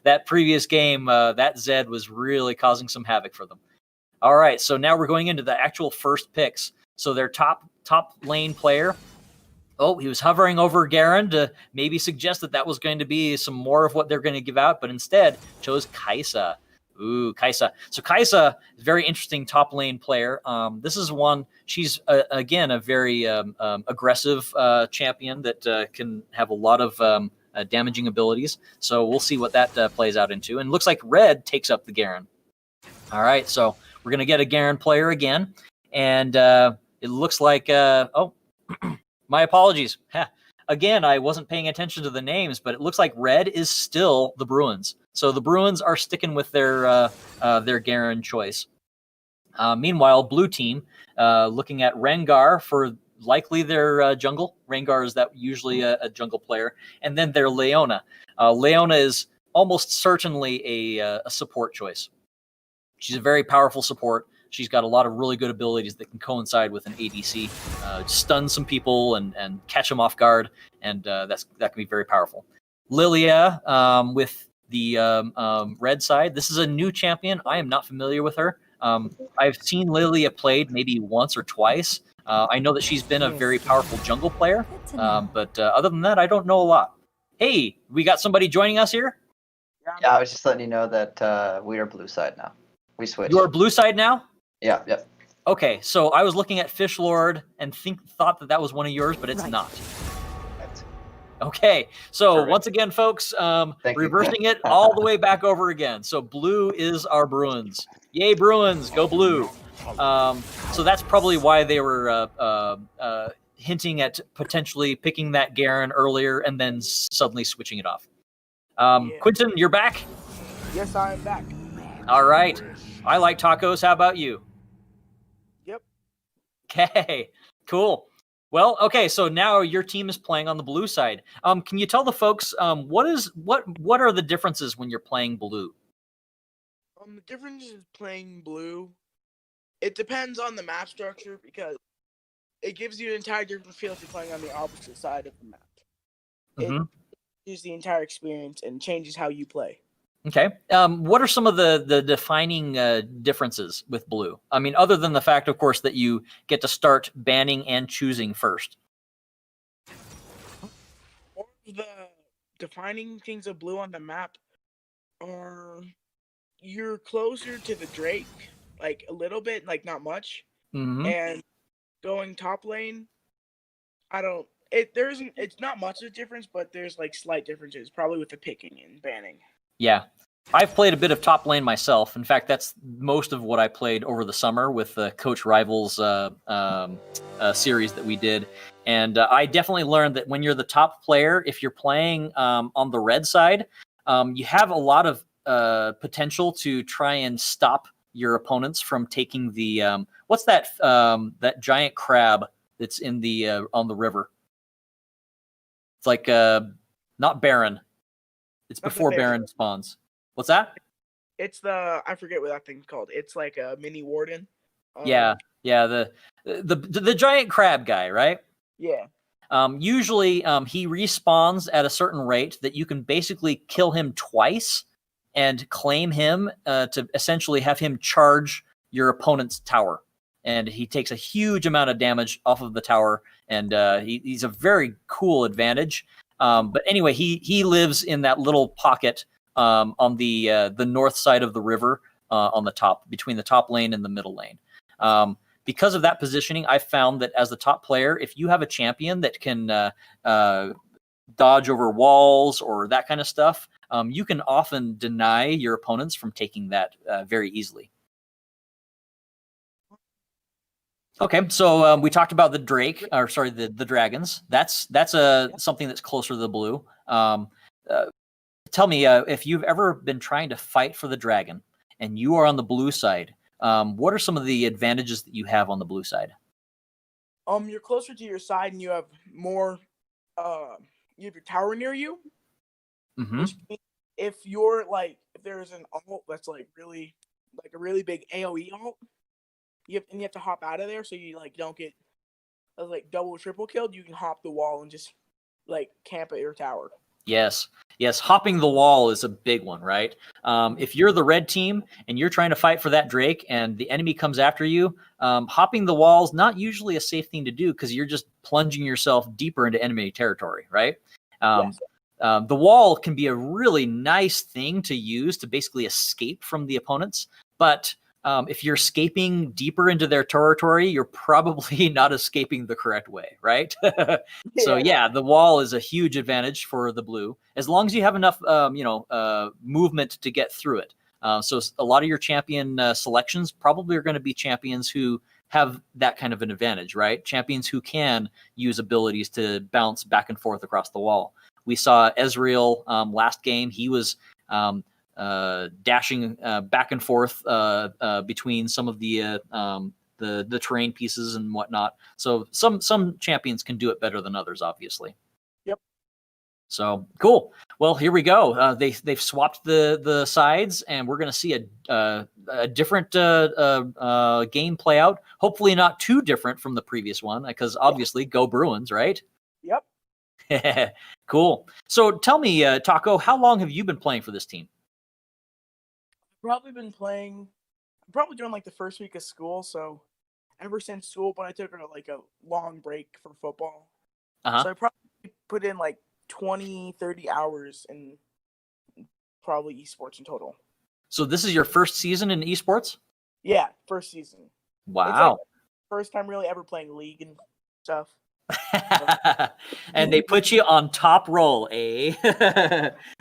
Speaker 2: That previous game, that Zed was really causing some havoc for them. All right, so now we're going into the actual first picks. So their top lane player, he was hovering over Garen to maybe suggest that was going to be some more of what they're going to give out, but instead chose Kai'Sa. Ooh, Kai'Sa. So Kai'Sa is a very interesting top lane player. This is one, she's, again, a very aggressive champion that can have a lot of damaging abilities. So we'll see what that plays out into. And looks like red takes up the Garen. All right, so we're going to get a Garen player again. And it looks like, my apologies. Again, I wasn't paying attention to the names, but it looks like red is still the Bruins. So the Bruins are sticking with their Garen choice. Meanwhile, blue team looking at Rengar for likely their jungle. Rengar is that usually a jungle player, and then their Leona. Leona is almost certainly a support choice. She's a very powerful support. She's got a lot of really good abilities that can coincide with an ADC, stun some people and catch them off guard, and that can be very powerful. Lilia with the red side. This is a new champion. I am not familiar with her. I've seen Lilia played maybe once or twice. I know that she's been a very powerful jungle player,
Speaker 1: Good to know.
Speaker 2: but other than that, I don't know a lot. Hey, we got somebody joining us here.
Speaker 5: Yeah, I was just letting you know that we are blue side now. We switched.
Speaker 2: You're blue side now?
Speaker 5: Yeah, yep.
Speaker 2: Okay, so I was looking at Fish Lord and thought that was one of yours, but it's
Speaker 1: Right.
Speaker 2: not.
Speaker 5: Right.
Speaker 2: Okay, so
Speaker 5: Correct.
Speaker 2: once again, folks,
Speaker 5: Thank you.
Speaker 2: reversing it all the way back over again. So blue is our Bruins. Yay, Bruins, go blue. So that's probably why they were hinting at potentially picking that Garen earlier and then suddenly switching it off.
Speaker 4: Yeah.
Speaker 2: Quentin, you're back?
Speaker 4: Yes, I am back.
Speaker 2: All right. I like tacos. How about you?
Speaker 4: Yep.
Speaker 2: Okay, cool. Well, okay, so now your team is playing on the blue side. Can you tell the folks what are the differences when you're playing blue?
Speaker 4: The difference is playing blue. It depends on the map structure because it gives you an entire different feel if you're playing on the opposite side of the map.
Speaker 2: Mhm.
Speaker 4: It changes the entire experience and changes how you play.
Speaker 2: Okay. What are some of the defining differences with blue? I mean, other than the fact, of course, that you get to start banning and choosing first.
Speaker 4: One of the defining things of blue on the map are you're closer to the Drake, like a little bit, like not much,
Speaker 2: Mhm.
Speaker 4: and going top lane. It's not much of a difference, but there's like slight differences, probably with the picking and banning.
Speaker 2: Yeah. I've played a bit of top lane myself. In fact, that's most of what I played over the summer with the Coach Rivals series that we did. And I definitely learned that when you're the top player, if you're playing on the red side, you have a lot of potential to try and stop your opponents from taking the what's that giant crab that's in the on the river? It's like not Baron. It's
Speaker 4: Not the
Speaker 2: before
Speaker 4: Baron.
Speaker 2: Baron spawns. What's that?
Speaker 4: It's I forget what that thing's called. It's like a mini warden.
Speaker 2: Yeah, the giant crab guy, right?
Speaker 4: Yeah.
Speaker 2: Usually, he respawns at a certain rate that you can basically kill him twice and claim him to essentially have him charge your opponent's tower. And he takes a huge amount of damage off of the tower, and he's a very cool advantage. But anyway, he lives in that little pocket on the north side of the river on the top, between the top lane and the middle lane. Because of that positioning, I found that as the top player, if you have a champion that can dodge over walls or that kind of stuff, you can often deny your opponents from taking that very easily. Okay, so we talked about the the dragons. That's something that's closer to the blue. Tell me if you've ever been trying to fight for the dragon and you are on the blue side. What are some of the advantages that you have on the blue side?
Speaker 4: You're closer to your side and you have more. You have your tower near you.
Speaker 2: Mm-hmm.
Speaker 4: Which means if there's an ult that's like a really big AOE ult, you have to hop out of there so you don't get double or triple killed. You can hop the wall and just camp at your tower.
Speaker 2: Yes, hopping the wall is a big one, right? If you're the red team and you're trying to fight for that Drake and the enemy comes after you, hopping the wall is not usually a safe thing to do because you're just plunging yourself deeper into enemy territory, right?
Speaker 4: Yes.
Speaker 2: The wall can be a really nice thing to use to basically escape from the opponents, but if you're escaping deeper into their territory, you're probably not escaping the correct way, right? So yeah, the wall is a huge advantage for the blue, as long as you have enough, movement to get through it. So a lot of your champion selections probably are going to be champions who have that kind of an advantage, right? Champions who can use abilities to bounce back and forth across the wall. We saw Ezreal last game. He was dashing back and forth between some of the terrain pieces and whatnot. So some champions can do it better than others, obviously.
Speaker 4: Yep.
Speaker 2: So cool. Well, here we go. They've swapped the sides, and we're going to see a different game play out. Hopefully, not too different from the previous one, because obviously, go Bruins, right?
Speaker 4: Yep.
Speaker 2: Cool. So tell me, Taco, how long have you been playing for this team?
Speaker 4: Probably been playing. I'm probably doing like the first week of school. So ever since school, but I took like a long break for football.
Speaker 2: Uh-huh.
Speaker 4: So I probably put in like 20, 30 hours in probably esports in total.
Speaker 2: So this is your first season in esports?
Speaker 4: Yeah, first season. It's
Speaker 2: Wow.
Speaker 4: like first time really ever playing League and stuff.
Speaker 2: And they put you on top role, eh?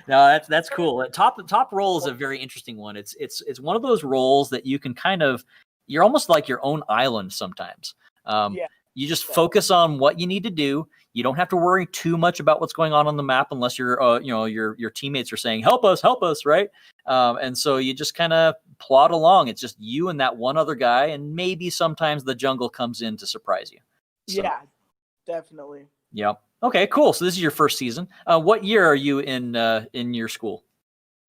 Speaker 2: No, that's cool. Top role is a very interesting one. It's one of those roles that you can kind of, you're almost like your own island sometimes.
Speaker 4: Yeah.
Speaker 2: You just focus on what you need to do. You don't have to worry too much about what's going on the map unless your teammates are saying help us, right? And so you just kind of plod along. It's just you and that one other guy, and maybe sometimes the jungle comes in to surprise you. So,
Speaker 4: Yeah, definitely.
Speaker 2: Yep. Okay, cool. So this is your first season. What year are you in your school?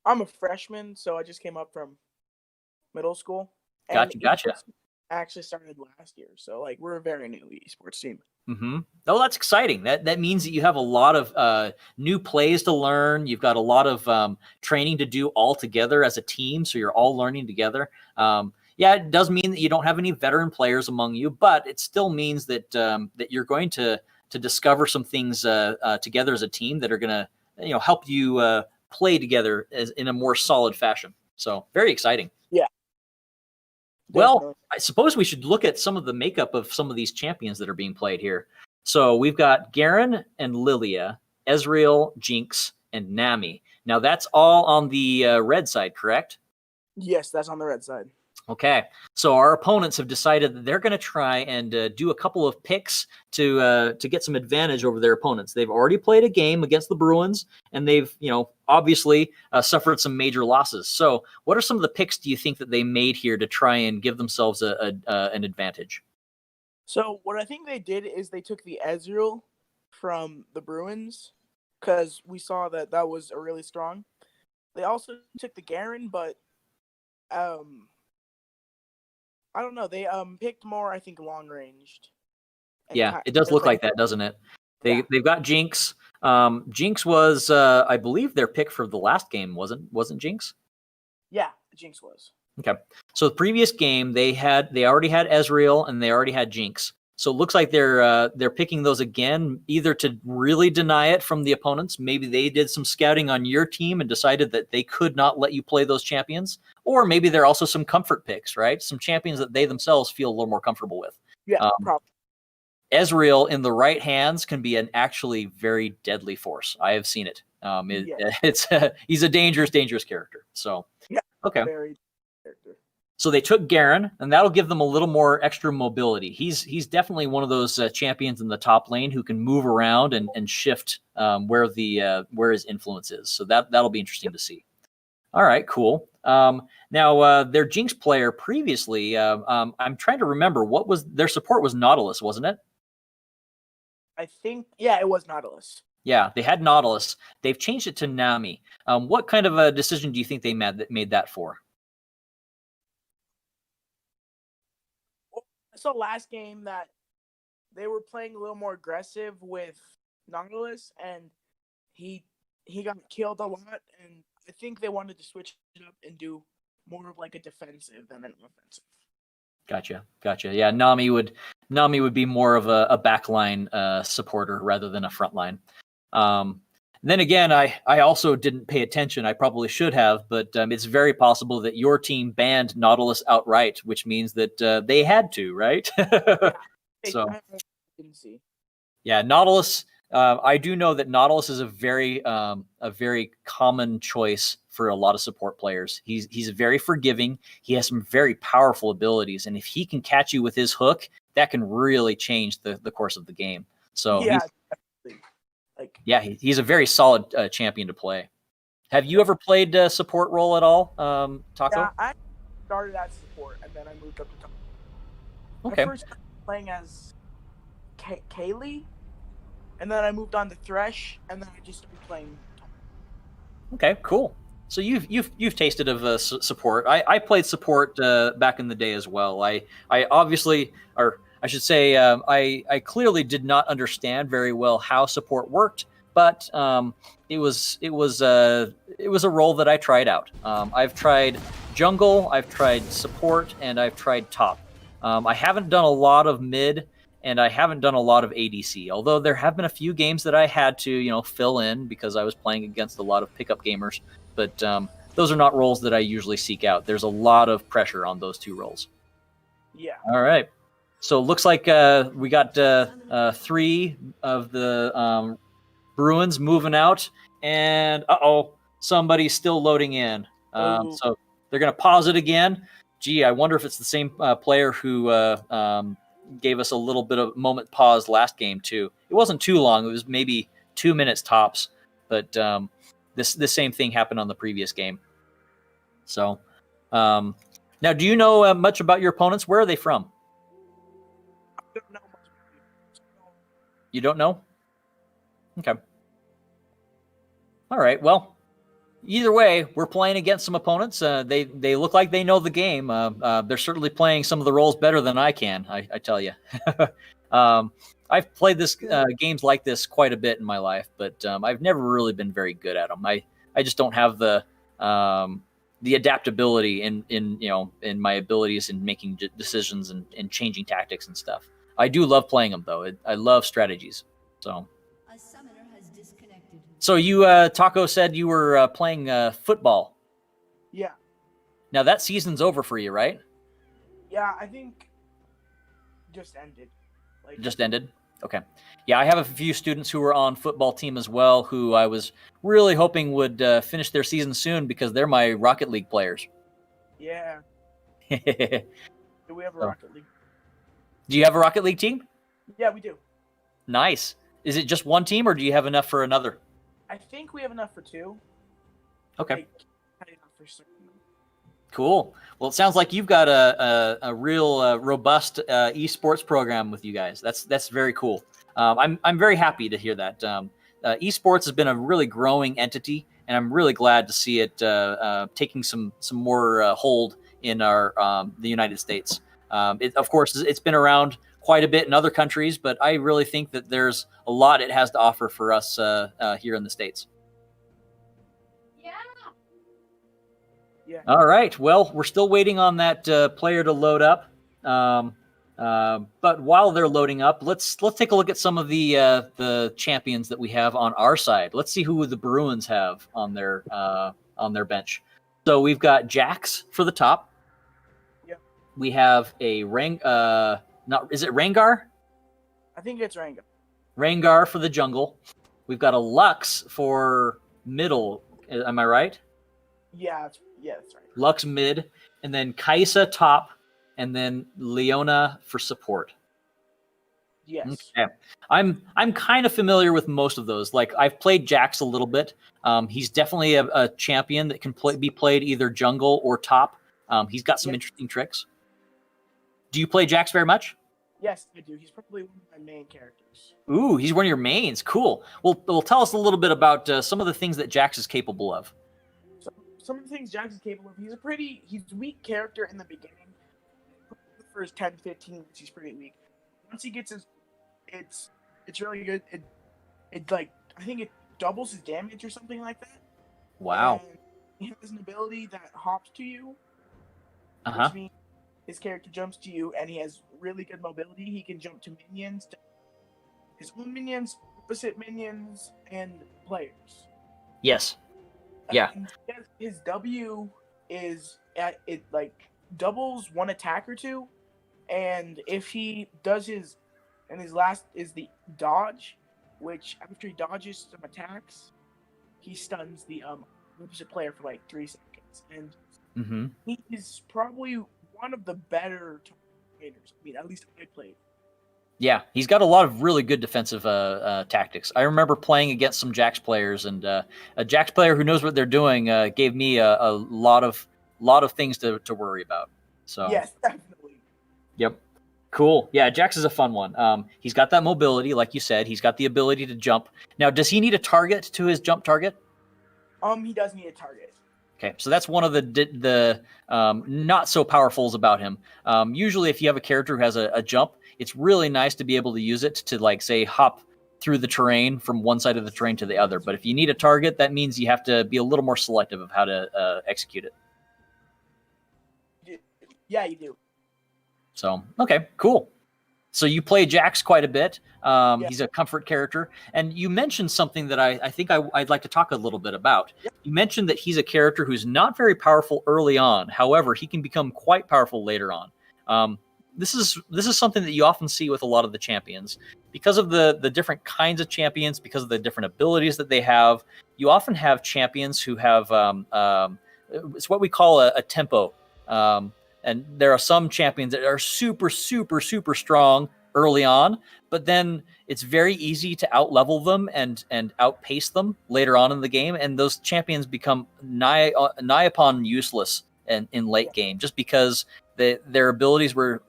Speaker 4: I'm a freshman, so I just came up from middle school.
Speaker 2: Gotcha.
Speaker 4: esports actually started last year, so like we're a very new esports team.
Speaker 2: Mm-hmm. Oh, that's exciting. That means that you have a lot of new plays to learn. You've got a lot of training to do all together as a team, so you're all learning together. Yeah, it does mean that you don't have any veteran players among you, but it still means that that you're going to discover some things together as a team that are going to help you play together in a more solid fashion. So very exciting.
Speaker 4: Yeah.
Speaker 2: Well,
Speaker 4: Definitely.
Speaker 2: I suppose we should look at some of the makeup of some of these champions that are being played here. So we've got Garen and Lilia, Ezreal, Jinx, and Nami. Now that's all on the red side, correct?
Speaker 4: Yes, that's on the red side.
Speaker 2: Okay, so our opponents have decided that they're going to try and do a couple of picks to get some advantage over their opponents. They've already played a game against the Bruins, and they've obviously suffered some major losses. So, what are some of the picks do you think that they made here to try and give themselves an advantage?
Speaker 4: So what I think they did is they took the Ezreal from the Bruins because we saw that was a really strong. They also took the Garen, but I don't know. They picked more, I think, long ranged.
Speaker 2: Yeah, it does look like that, doesn't it? They've got Jinx. Jinx was, I believe, their pick for the last game, wasn't Jinx?
Speaker 4: Yeah, Jinx was.
Speaker 2: Okay, so the previous game they already had Ezreal and they already had Jinx. So it looks like they're picking those again, either to really deny it from the opponents. Maybe they did some scouting on your team and decided that they could not let you play those champions. Or maybe they're also some comfort picks, right? Some champions that they themselves feel a little more comfortable with.
Speaker 4: Yeah, probably.
Speaker 2: Ezreal in the right hands can be an actually very deadly force. I have seen it. He's a dangerous character. So
Speaker 4: yeah,
Speaker 2: okay.
Speaker 4: Very character.
Speaker 2: So they took Garen, and that'll give them a little more extra mobility. He's definitely one of those champions in the top lane who can move around and shift where his influence is. So that'll be interesting to see. All right, cool. Now their Jinx player previously, I'm trying to remember what was their support was Nautilus, wasn't it?
Speaker 4: I think it was Nautilus.
Speaker 2: Yeah, they had Nautilus. They've changed it to Nami. What kind of a decision do you think they made that for?
Speaker 4: I saw last game that they were playing a little more aggressive with Nautilus, and he got killed a lot, and I think they wanted to switch it up and do more of like a defensive than an offensive.
Speaker 2: Gotcha. Yeah, Nami would be more of a backline supporter rather than a frontline. Then again, I also didn't pay attention. I probably should have, but it's very possible that your team banned Nautilus outright, which means that they had to, right? So,
Speaker 4: I didn't see.
Speaker 2: Yeah, Nautilus. I do know that Nautilus is a very common choice for a lot of support players. He's very forgiving. He has some very powerful abilities, and if he can catch you with his hook, that can really change the course of the game. So
Speaker 4: yeah.
Speaker 2: He's a very solid champion to play. Have you ever played support role at all, Taco?
Speaker 4: Yeah, I started as support, and then I moved up to top.
Speaker 2: Okay.
Speaker 4: I first started playing as Kaylee, and then I moved on to Thresh, and then I just started playing top.
Speaker 2: Okay, cool. So you've tasted of support. I played support back in the day as well. I obviously, or I should say, I clearly did not understand very well how support worked, but it was a role that I tried out. I've tried jungle, I've tried support, and I've tried top. I haven't done a lot of mid, and I haven't done a lot of ADC, although there have been a few games that I had to, fill in because I was playing against a lot of pickup gamers. But those are not roles that I usually seek out. There's a lot of pressure on those 2 roles.
Speaker 4: Yeah.
Speaker 2: All right. So it looks like we got 3 of the Bruins moving out, and somebody's still loading in. So they're going to pause it again. Gee, I wonder if it's the same player who gave us a little bit of moment pause last game too. It wasn't too long; it was maybe 2 minutes tops. But this same thing happened on the previous game. So now, do you know much about your opponents? Where are they from?
Speaker 4: I don't know much.
Speaker 2: You don't know? Okay. All right. Well, either way, we're playing against some opponents. They look like they know the game. They're certainly playing some of the roles better than I can. I tell you. I've played this games like this quite a bit in my life, but I've never really been very good at them. I just don't have the adaptability in my abilities in making decisions and changing tactics and stuff. I do love playing them though. I love strategies. So.
Speaker 1: A summoner has disconnected.
Speaker 2: So you, Taco, said you were playing football.
Speaker 4: Yeah.
Speaker 2: Now that season's over for you, right?
Speaker 4: Yeah, I think just ended.
Speaker 2: Just ended? Okay. Yeah, I have a few students who are on football team as well who I was really hoping would finish their season soon because they're my Rocket League players.
Speaker 4: Yeah. Do we have a
Speaker 2: So.
Speaker 4: Rocket League?
Speaker 2: Do you have a Rocket League team?
Speaker 4: Yeah, we do.
Speaker 2: Nice. Is it just one team or do you have enough for another?
Speaker 4: I think we have enough for 2.
Speaker 2: Okay.
Speaker 4: Like, enough for certain.
Speaker 2: Cool. Well, it sounds like you've got a real robust esports program with you guys. That's very cool. I'm very happy to hear that. Esports has been a really growing entity, and I'm really glad to see it taking some more hold in the United States. Of course, it's been around quite a bit in other countries, but I really think that there's a lot it has to offer for us here in the States.
Speaker 4: Yeah.
Speaker 2: All right. Well, we're still waiting on that player to load up. But while they're loading up, let's take a look at some of the champions that we have on our side. Let's see who the Bruins have on their bench. So we've got Jax for the top.
Speaker 4: Yep.
Speaker 2: We have a is it Rengar?
Speaker 4: I think it's Ranga.
Speaker 2: Rengar for the jungle. We've got a Lux for middle. Am I right?
Speaker 4: Yeah, that's right.
Speaker 2: Lux mid, and then Kaisa top, and then Leona for support.
Speaker 4: Yes.
Speaker 2: Okay. I'm kind of familiar with most of those. Like I've played Jax a little bit. He's definitely a champion that can be played either jungle or top. He's got some interesting tricks. Do you play Jax very much?
Speaker 4: Yes, I do. He's probably one of my main characters.
Speaker 2: Ooh, he's one of your mains. Cool. Well, tell us a little bit about some of the things that Jax is capable of.
Speaker 4: So, some of the things Jax is capable of, he's a weak character in the beginning. For his 10, 15 minutes, he's pretty weak. Once he gets it's really good. It like, I think it doubles his damage or something like that.
Speaker 2: Wow.
Speaker 4: And he has an ability that hops to you.
Speaker 2: Uh-huh.
Speaker 4: Which means his character jumps to you, and he has really good mobility. He can jump to minions, his own minions, opposite minions, and players.
Speaker 2: Yes. Yeah.
Speaker 4: And his W is it like doubles one attack or two, and if he does his last is the dodge, which after he dodges some attacks, he stuns the opposite player for like 3 seconds, and he's probably one of the better players. I mean, at least I played.
Speaker 2: Yeah, he's got a lot of really good defensive tactics. I remember playing against some Jax players, and a Jax player who knows what they're doing gave me a lot of things to worry about. So
Speaker 4: yes, definitely.
Speaker 2: Yep. Cool. Yeah, Jax is a fun one. He's got that mobility, like you said. He's got the ability to jump. Now, does he need a target to his jump target?
Speaker 4: He does need a target.
Speaker 2: Okay, so that's one of the not so powerfuls about him. Usually, if you have a character who has a jump, it's really nice to be able to use it to, like, say, hop through the terrain from one side of the terrain to the other. But if you need a target, that means you have to be a little more selective of how to execute it.
Speaker 4: Yeah, you do.
Speaker 2: So, okay, cool. So you play Jax quite a bit.
Speaker 4: Yeah.
Speaker 2: He's a comfort character. And you mentioned something that I think I'd like to talk a little bit about.
Speaker 4: Yep.
Speaker 2: You mentioned that he's a character who's not very powerful early on. However, he can become quite powerful later on. This is something that you often see with a lot of the champions. Because of the different kinds of champions, because of the different abilities that they have, you often have champions who have it's what we call a tempo. And there are some champions that are super, super, super strong early on, but then it's very easy to outlevel them and outpace them later on in the game. And those champions become nigh upon useless in late game, just because their abilities were,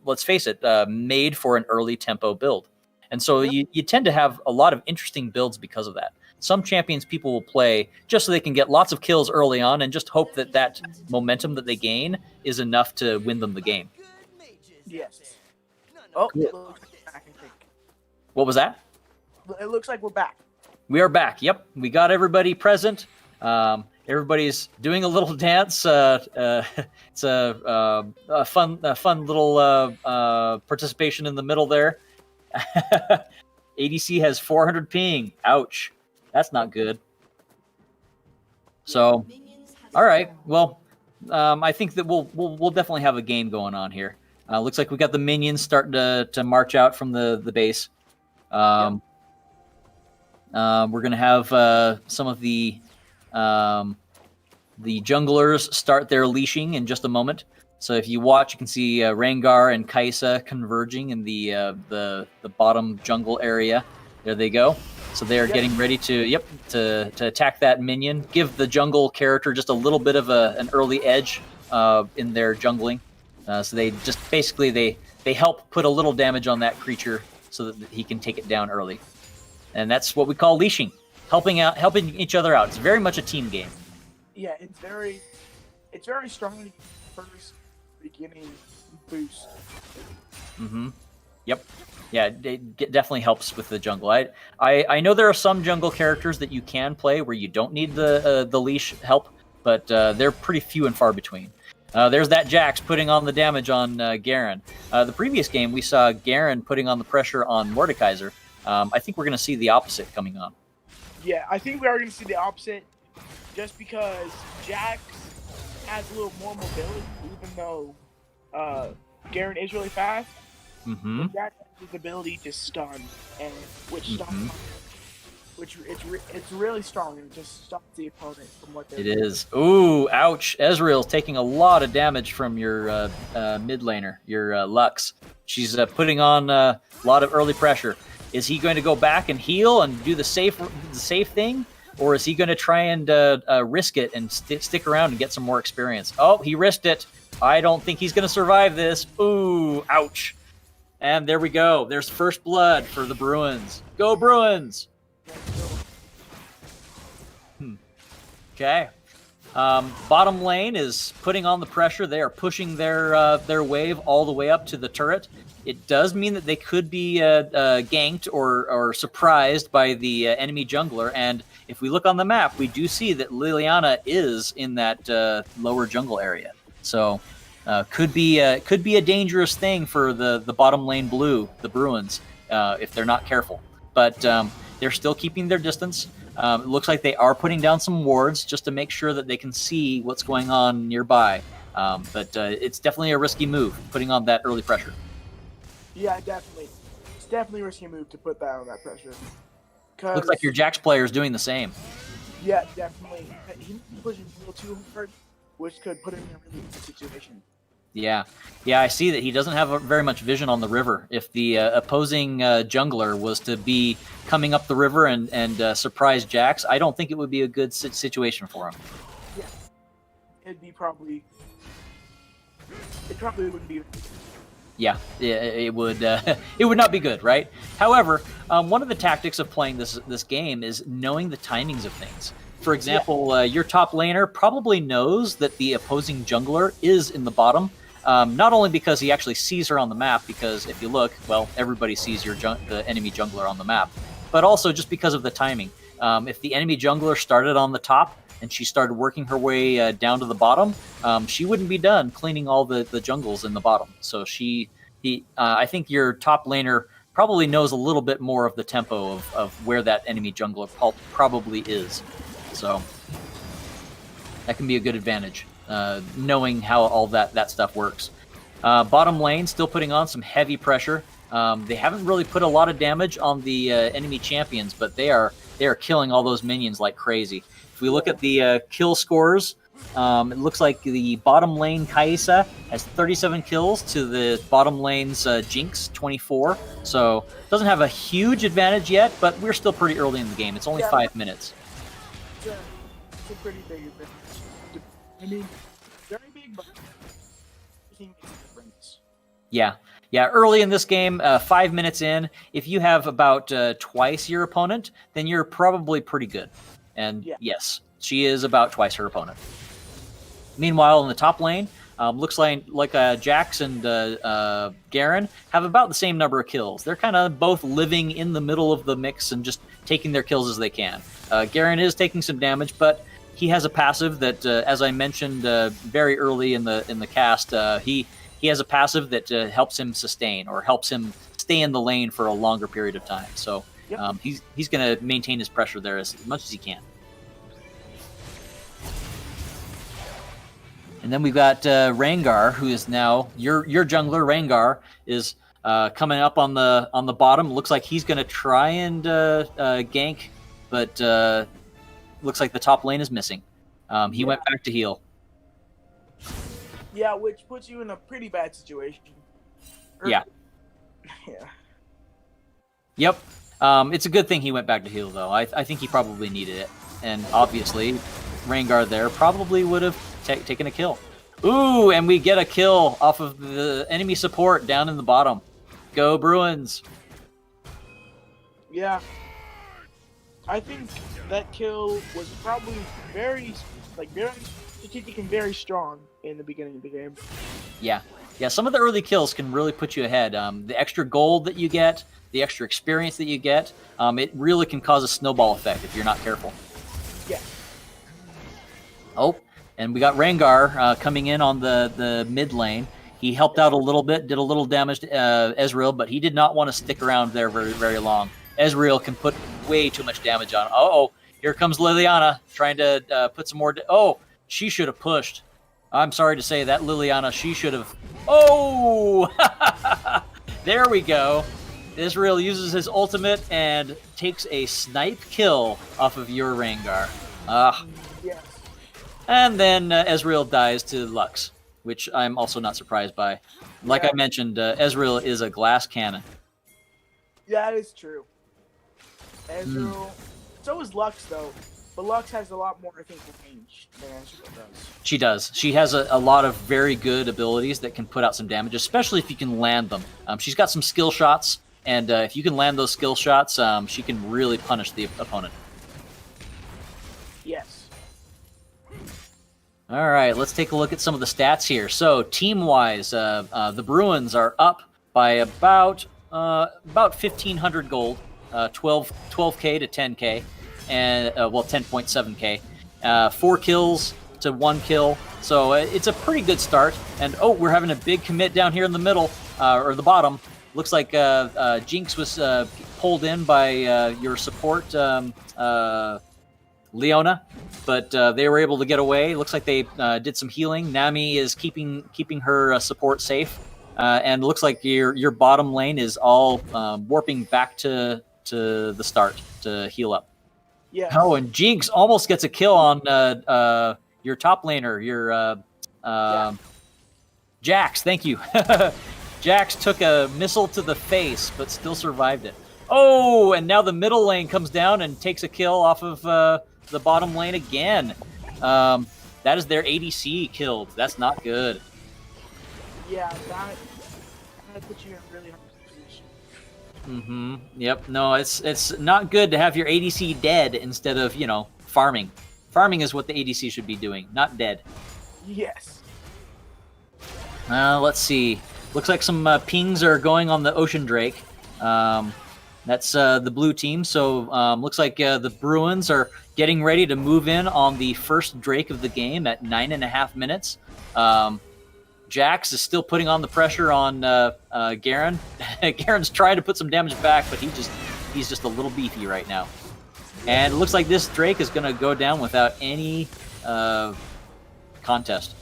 Speaker 2: let's face it, made for an early tempo build. And so you tend to have a lot of interesting builds because of that. Some champions people will play just so they can get lots of kills early on and just hope that momentum that they gain is enough to win them the game.
Speaker 4: Yes. Oh,
Speaker 2: Cool.
Speaker 4: it looks like we're back, I think.
Speaker 2: What was that?
Speaker 4: It looks like we're back.
Speaker 2: We are back. Yep, we got everybody present. Everybody's doing a little dance. It's a fun little participation in the middle there. ADC has 400 ping. Ouch. That's not good. So, all right. Well, I think that we'll definitely have a game going on here. Looks like we got the minions starting to march out from the base. We're gonna have some of the junglers start their leashing in just a moment. So if you watch, you can see Rengar and Kai'Sa converging in the bottom jungle area. There they go. So they are getting ready to attack that minion. Give the jungle character just a little bit of an early edge in their jungling. So they just basically they help put a little damage on that creature so that he can take it down early. And that's what we call leashing, helping each other out. It's very much a team game.
Speaker 4: Yeah, it's very strong first beginning boost.
Speaker 2: Mm-hmm. Yep. Yeah, it definitely helps with the jungle. I know there are some jungle characters that you can play where you don't need the leash help, but they're pretty few and far between. There's that Jax putting on the damage on Garen. The previous game, we saw Garen putting on the pressure on Mordekaiser. I think we're going to see the opposite coming on.
Speaker 4: Yeah, I think we are going to see the opposite just because Jax has a little more mobility, even though Garen is really fast.
Speaker 2: Mm-hmm.
Speaker 4: Jax has the ability to stun, and which it's really strong, and it just stops the opponent from what they're doing.
Speaker 2: It is. Ooh, ouch. Ezreal's taking a lot of damage from your mid laner, your Lux. She's putting on a lot of early pressure. Is he going to go back and heal and do the safe thing? Or is he going to try and risk it and stick around and get some more experience? Oh, he risked it. I don't think he's going to survive this. Ooh, ouch. And there we go. There's first blood for the Bruins. Go Bruins! Okay. Bottom lane is putting on the pressure. They are pushing their wave all the way up to the turret. It does mean that they could be ganked or surprised by the enemy jungler. And if we look on the map, we do see that Liliana is in that lower jungle area. So could be a dangerous thing for the bottom lane blue, the Bruins, if they're not careful. But they're still keeping their distance. It looks like they are putting down some wards just to make sure that they can see what's going on nearby. But it's definitely a risky move, putting on that early pressure.
Speaker 4: Yeah, definitely. It's definitely a risky move to put that on that pressure.
Speaker 2: Looks like your Jax player is doing the same.
Speaker 4: Yeah, definitely. He's pushing a little too hard, which could put him in a really bad situation.
Speaker 2: Yeah, I see that he doesn't have very much vision on the river. If the opposing jungler was to be coming up the river and surprise Jax, I don't think it would be a good situation for him.
Speaker 4: Yeah, it probably wouldn't be.
Speaker 2: Yeah, it would not be good, right? However, one of the tactics of playing this game is knowing the timings of things. For example, your top laner probably knows that the opposing jungler is in the bottom, not only because he actually sees her on the map, because if you look, well, everybody sees the enemy jungler on the map, but also just because of the timing. If the enemy jungler started on the top and she started working her way down to the bottom, she wouldn't be done cleaning all the jungles in the bottom. So I think your top laner probably knows a little bit more of the tempo of where that enemy jungler probably is. So that can be a good advantage, knowing how all that stuff works. Bottom lane still putting on some heavy pressure. They haven't really put a lot of damage on the enemy champions, but they are killing all those minions like crazy. If we look at the kill scores, it looks like the bottom lane Kaisa has 37 kills to the bottom lane's Jinx 24. So doesn't have a huge advantage yet, but we're still pretty early in the game. It's only 5 minutes.
Speaker 4: It's a pretty big advantage. I mean, very big, but I think it's a difference.
Speaker 2: Yeah. Early in this game, 5 minutes in, if you have about twice your opponent, then you're probably pretty good. And yes, she is about twice her opponent. Meanwhile, in the top lane, looks like Jax and Garen have about the same number of kills. They're kind of both living in the middle of the mix and just taking their kills as they can. Garen is taking some damage, but he has a passive that, as I mentioned very early in the cast, he has a passive that helps him sustain or helps him stay in the lane for a longer period of time. So he's going to maintain his pressure there as much as he can. And then we've got Rengar, who is now your jungler. Rengar is coming up on the bottom. Looks like he's going to try and gank, but looks like the top lane is missing. He went back to heal.
Speaker 4: Yeah, which puts you in a pretty bad situation.
Speaker 2: Yeah. Yep. It's a good thing he went back to heal, though. I think he probably needed it. And obviously, Rengar there probably would have taken a kill. Ooh, and we get a kill off of the enemy support down in the bottom. Go Bruins.
Speaker 4: Yeah. I think that kill was probably very strategic and very strong in the beginning of the game.
Speaker 2: Yeah, some of the early kills can really put you ahead. The extra gold that you get, the extra experience that you get, it really can cause a snowball effect if you're not careful.
Speaker 4: Yeah.
Speaker 2: Oh, and we got Rengar coming in on the mid lane. He helped out a little bit, did a little damage to Ezreal, but he did not want to stick around there very, very long. Ezreal can put way too much damage on. Oh, here comes Liliana trying to put some more. Oh, she should have pushed. I'm sorry to say that, Liliana. She should have. Oh, there we go. Ezreal uses his ultimate and takes a snipe kill off of your Rengar.
Speaker 4: Yes.
Speaker 2: And then Ezreal dies to Lux, which I'm also not surprised by. Like I mentioned, Ezreal is a glass cannon.
Speaker 4: Yeah, that is true. Ezreal. So is Lux, though. But Lux has a lot more, I think, range than Ezreal does.
Speaker 2: She does. She has a lot of very good abilities that can put out some damage, especially if you can land them. She's got some skill shots, and if you can land those skill shots, she can really punish the opponent.
Speaker 4: Yes.
Speaker 2: All right, let's take a look at some of the stats here. So, team-wise, the Bruins are up by about 1,500 gold, 12K to 10K, and 10.7K. 4 kills to 1 kill, so it's a pretty good start. And we're having a big commit down here in the middle, or the bottom. Looks like Jinx was pulled in by your support, Leona, but they were able to get away. Looks like they did some healing. Nami is keeping her support safe, and looks like your bottom lane is all warping back to the start to heal up.
Speaker 4: Yeah.
Speaker 2: Oh, and Jinx almost gets a kill on your top laner, your Jax. Thank you. Jax took a missile to the face, but still survived it. Oh, and now the middle lane comes down and takes a kill off of the bottom lane again. That is their ADC killed. That's not good.
Speaker 4: Yeah, that puts you in a really hard position.
Speaker 2: Mm-hmm. Yep. No, it's not good to have your ADC dead instead of, farming. Farming is what the ADC should be doing, not dead.
Speaker 4: Yes.
Speaker 2: Let's see. Looks like some pings are going on the Ocean Drake. That's the blue team. So looks like the Bruins are getting ready to move in on the first Drake of the game at 9.5 minutes. Jax is still putting on the pressure on Garen. Garen's trying to put some damage back, but he's just a little beefy right now. And it looks like this Drake is going to go down without any contest.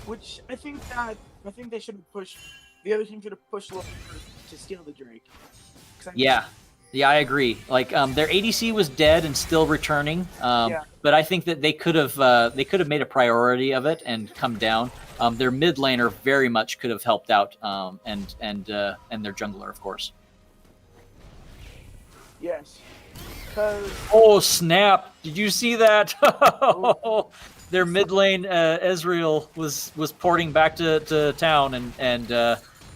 Speaker 4: Which I think they should have pushed. The other team should have pushed a little further to steal the Drake.
Speaker 2: Yeah, I agree. Like their ADC was dead and still returning, but I think that they could have made a priority of it and come down. Their mid laner very much could have helped out, and their jungler, of course.
Speaker 4: Yes.
Speaker 2: Oh snap! Did you see that? Their mid lane Ezreal was porting back to town, and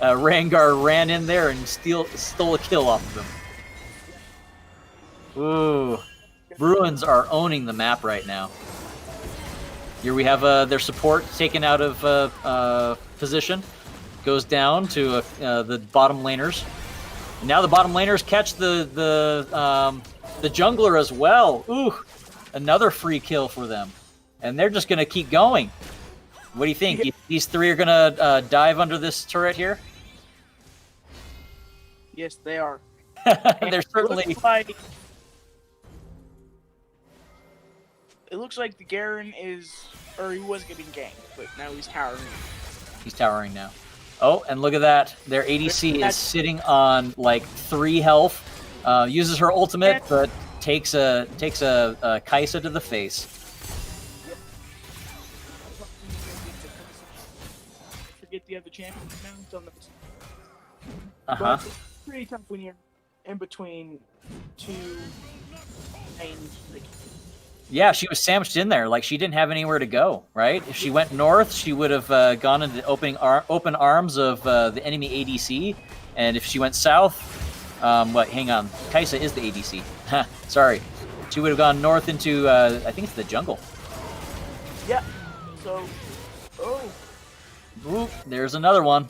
Speaker 2: Rangar ran in there and stole a kill off of him. Ooh, Bruins are owning the map right now. Here we have their support taken out of position, goes down to the bottom laners. And now the bottom laners catch the jungler as well. Ooh, another free kill for them, and they're just gonna keep going. What do you think? These three are gonna dive under this turret here?
Speaker 4: Yes, they are.
Speaker 2: They're certainly.
Speaker 4: It looks like the Garen he was getting ganked, but now he's towering.
Speaker 2: He's towering now. Oh, and look at that. Their ADC is sitting on like 3 health. Uses her ultimate, but takes a Kai'Sa to the face.
Speaker 4: Forget the other champions now.
Speaker 2: Uh-huh.
Speaker 4: It's pretty tough when you're in between two lanes.
Speaker 2: Yeah, she was sandwiched in there. Like, she didn't have anywhere to go, right? If she went north, she would have gone into open arms of the enemy ADC. And if she went south, hang on. Kai'Sa is the ADC. Sorry. She would have gone north into, I think it's the jungle.
Speaker 4: Yeah. So,
Speaker 2: Oop, there's another one.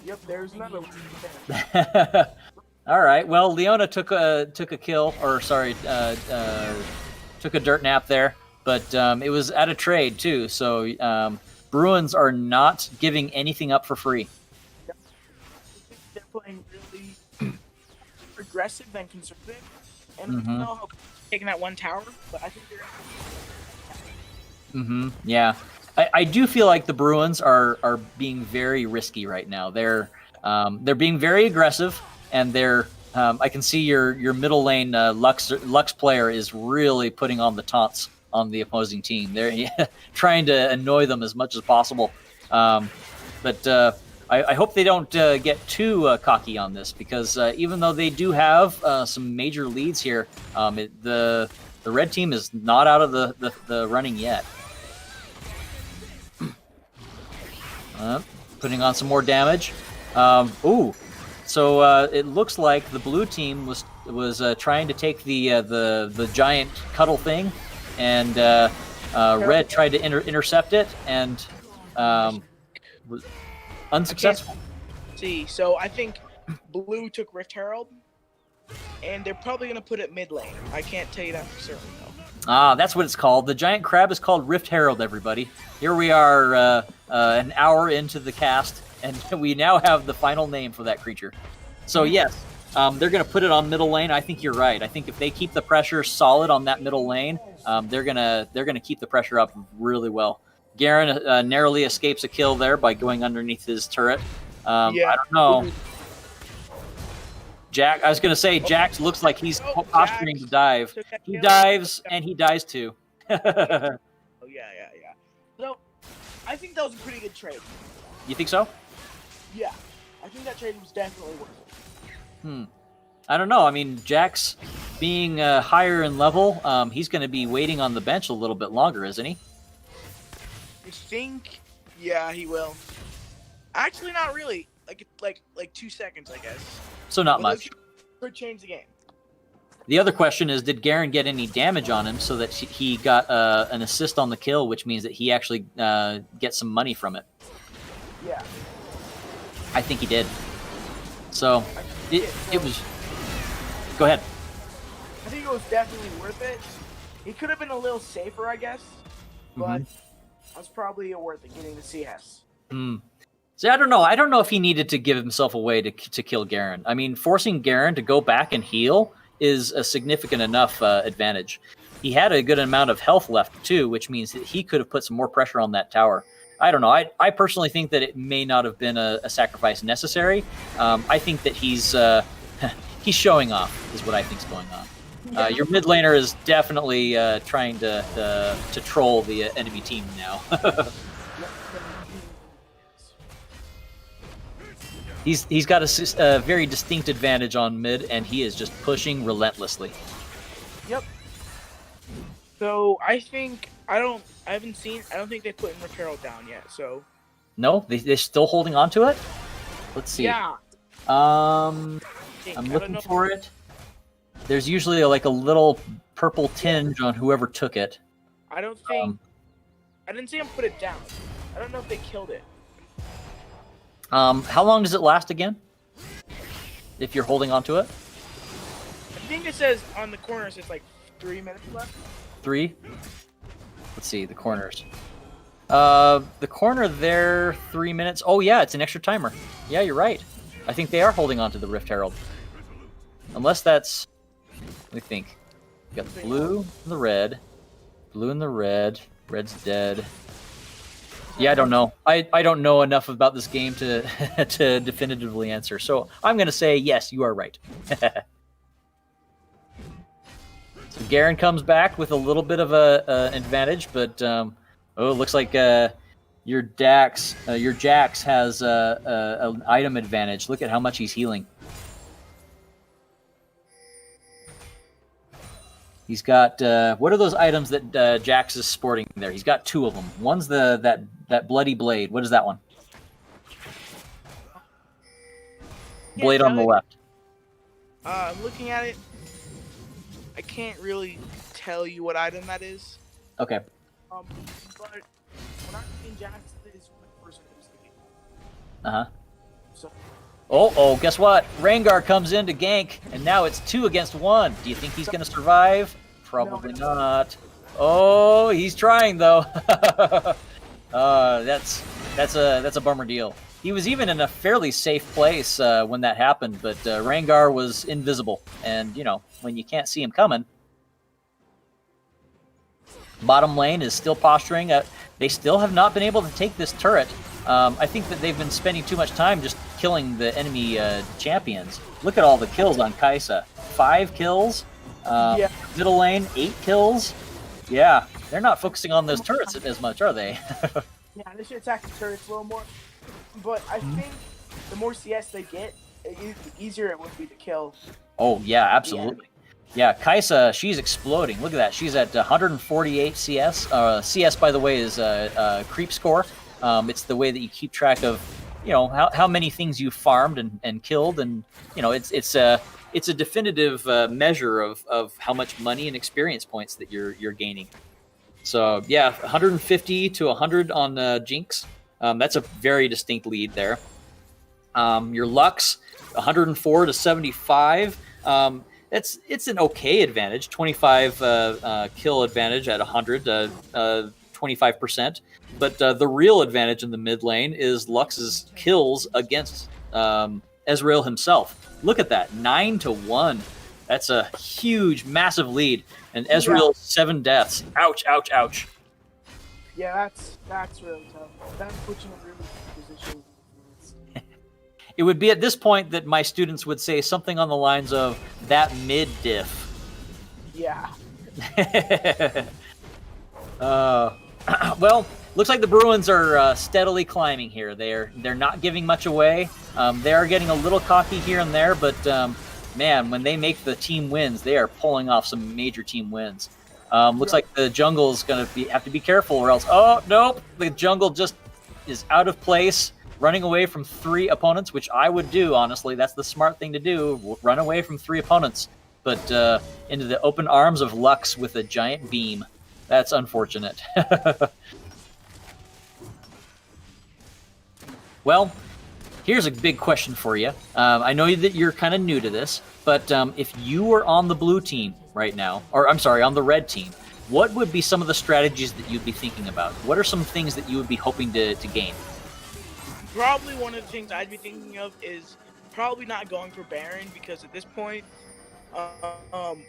Speaker 4: Yep, there's another one.
Speaker 2: All right. Well, Leona took a kill, or sorry, took a dirt nap there, but it was at a trade too. So Bruins are not giving anything up for free.
Speaker 4: They're playing really aggressive and conservative, and I don't know how taking that one tower, but I think they're.
Speaker 2: Yeah, I do feel like the Bruins are being very risky right now. They're being very aggressive, and they're. I can see your middle lane Lux player is really putting on the taunts on the opposing team. They're trying to annoy them as much as possible. But I hope they don't get too cocky on this, because even though they do have some major leads here, the red team is not out of the running yet. Putting on some more damage. Ooh. So it looks like the blue team was trying to take the giant cuddle thing, and red tried to intercept it, and was unsuccessful.
Speaker 4: See, so I think blue took Rift Herald, and they're probably going to put it mid lane. I can't tell you that for certain, though.
Speaker 2: Ah, that's what it's called. The giant crab is called Rift Herald, everybody. Here we are an hour into the cast, and we now have the final name for that creature. So yes, they're going to put it on middle lane. I think you're right. I think if they keep the pressure solid on that middle lane, they're gonna keep the pressure up really well. Garen narrowly escapes a kill there by going underneath his turret. I don't know. Jack, I was going to say, Jax looks like he's posturing to dive. He dives, and he dies too.
Speaker 4: Yeah. So, I think that was a pretty good trade.
Speaker 2: You think so?
Speaker 4: Yeah. I think that trade was definitely worth it.
Speaker 2: I don't know. I mean, Jax being higher in level, he's going to be waiting on the bench a little bit longer, isn't he?
Speaker 4: I think, yeah, he will. Actually, not really. Like 2 seconds, I guess.
Speaker 2: So not much.
Speaker 4: Could change the game.
Speaker 2: The other question is, did Garen get any damage on him so that he got an assist on the kill, which means that he actually gets some money from it?
Speaker 4: Yeah.
Speaker 2: I think he did. So it was. Go ahead.
Speaker 4: I think it was definitely worth it. He could have been a little safer, I guess, but that's probably worth it getting the CS.
Speaker 2: See, I don't know. I don't know if he needed to give himself away to kill Garen. I mean, forcing Garen to go back and heal is a significant enough advantage. He had a good amount of health left, too, which means that he could have put some more pressure on that tower. I don't know. I personally think that it may not have been a sacrifice necessary. I think that he's showing off is what I think is going on. Your mid laner is definitely trying to troll the enemy team now. He's got a very distinct advantage on mid, and he is just pushing relentlessly.
Speaker 4: Yep. So I think I don't think they put Rift Herald down yet. So
Speaker 2: no, they're still holding on to it. Let's see.
Speaker 4: Yeah.
Speaker 2: I'm looking for it. There's usually like a little purple tinge on whoever took it.
Speaker 4: I don't think I didn't see him put it down. I don't know if they killed it.
Speaker 2: How long does it last again? If you're holding on to it?
Speaker 4: I think it says on the corners it's like 3 minutes left.
Speaker 2: 3? Let's see, the corners. The corner there, 3 minutes. Oh yeah, it's an extra timer. Yeah, you're right. I think they are holding on to the Rift Herald. Unless that's... Let me think. You got the blue and the red. Blue and the red. Red's dead. Yeah, I don't know. I don't know enough about this game to to definitively answer. So I'm going to say, yes, you are right. So Garen comes back with a little bit of an advantage, but it looks like your Jax has an item advantage. Look at how much he's healing. He's got what are those items that Jax is sporting there? He's got 2 of them. One's that bloody blade. What is that one? Blade on the left.
Speaker 4: I'm looking at it. I can't really tell you what item that is.
Speaker 2: Okay.
Speaker 4: But when I'm in Jax, it is the person who's the game.
Speaker 2: Uh-huh.
Speaker 4: So.
Speaker 2: Oh, guess what? Rengar comes in to gank, and now it's 2 against 1. Do you think he's going to survive? Probably not. Oh, he's trying though. That's a bummer deal. He was even in a fairly safe place when that happened, but Rengar was invisible, and you know when you can't see him coming. Bottom lane is still posturing. They still have not been able to take this turret. I think that they've been spending too much time just killing the enemy champions. Look at all the kills on Kai'Sa. 5 kills. Middle lane, 8 kills. Yeah, they're not focusing on those turrets as much, are they?
Speaker 4: Yeah, they should attack the turrets a little more. But I think the more CS they get, the easier it would be to kill.
Speaker 2: Oh, yeah, absolutely. Yeah, Kai'Sa, she's exploding. Look at that. She's at 148 CS. CS, by the way, is creep score. It's the way that you keep track of, you know, how many things you farmed and killed, and you know, it's a definitive measure of how much money and experience points that you're gaining. So yeah, 150 to 100 on Jinx. That's a very distinct lead there. Your Lux, 104 to 75. It's an okay advantage. 25 kill advantage at 100. 25%. But the real advantage in the mid lane is Lux's kills against Ezreal himself. Look at that, 9 to 1. That's a huge, massive lead. And Ezreal, 7 deaths. Ouch, ouch, ouch.
Speaker 4: Yeah, that's really tough. That puts you in a really good position.
Speaker 2: It would be at this point that my students would say something on the lines of, that mid diff.
Speaker 4: Yeah.
Speaker 2: Well, looks like the Bruins are steadily climbing here. They're not giving much away. They are getting a little cocky here and there, but man, when they make the team wins, they are pulling off some major team wins. Looks like the jungle is going to have to be careful, or else. Oh nope, the jungle just is out of place, running away from 3 opponents, which I would do honestly. That's the smart thing to do. Run away from 3 opponents, but into the open arms of Lux with a giant beam. That's unfortunate. Well, here's a big question for you. I know that you're kind of new to this. But if you were on the blue team right now, or I'm sorry, on the red team, what would be some of the strategies that you'd be thinking about? What are some things that you would be hoping to gain?
Speaker 4: Probably one of the things I'd be thinking of is probably not going for Baron, because at this point,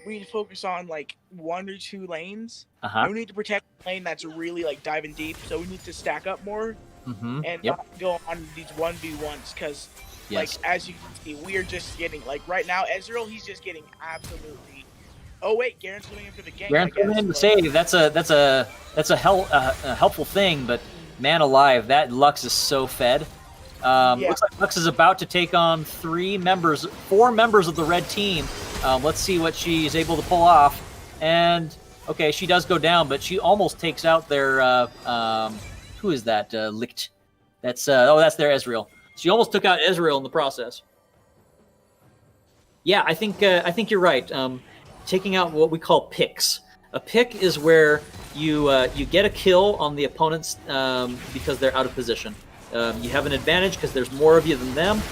Speaker 4: we need to focus on like 1 or 2 lanes.
Speaker 2: Uh-huh.
Speaker 4: And we need to protect the lane that's really like diving deep. So we need to stack up more and
Speaker 2: Yep.
Speaker 4: not go on these 1v1s, because
Speaker 2: Yes.
Speaker 4: like as you can see, we are just getting like right now Ezreal, he's just getting absolutely. Oh wait, Garen's coming in for the gank.
Speaker 2: Garen's coming in to save. That's a helpful thing, but man alive, that Lux is so fed. Looks like Lux is about to take on 4 members of the red team. Let's see what she's able to pull off. And okay, she does go down, but she almost takes out their who is that? Licht. That's that's their Ezreal. She almost took out Ezreal in the process. Yeah, I think you're right. Taking out what we call picks. A pick is where you get a kill on the opponents because they're out of position. You have an advantage because there's more of you than them.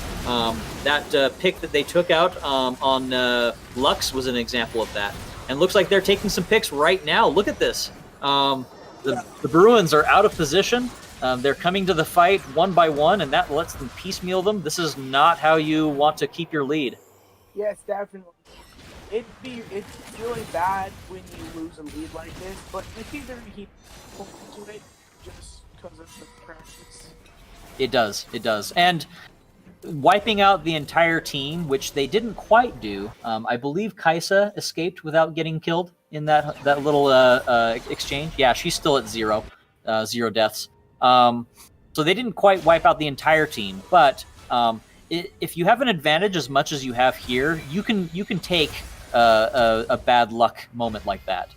Speaker 2: That pick that they took out on Lux was an example of that. And looks like they're taking some picks right now. Look at this. The Bruins are out of position. They're coming to the fight one by one, and that lets them piecemeal them. This is not how you want to keep your lead.
Speaker 4: Yes, definitely. It's really bad when you lose a lead like this, but it's either you keep holding to it just because of the practice.
Speaker 2: It does. And wiping out the entire team, which they didn't quite do. I believe Kaisa escaped without getting killed in that little exchange. Yeah, she's still at 0 deaths. So they didn't quite wipe out the entire team, but if you have an advantage as much as you have here, you can take a bad luck moment like that.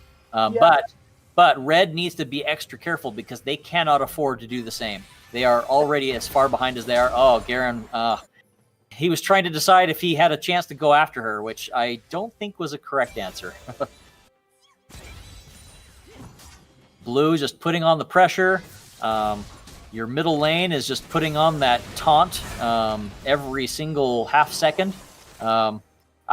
Speaker 2: But Red needs to be extra careful because they cannot afford to do the same. They are already as far behind as they are. Oh, Garen, he was trying to decide if he had a chance to go after her, which I don't think was a correct answer. Blue just putting on the pressure. Your middle lane is just putting on that taunt every single half second. I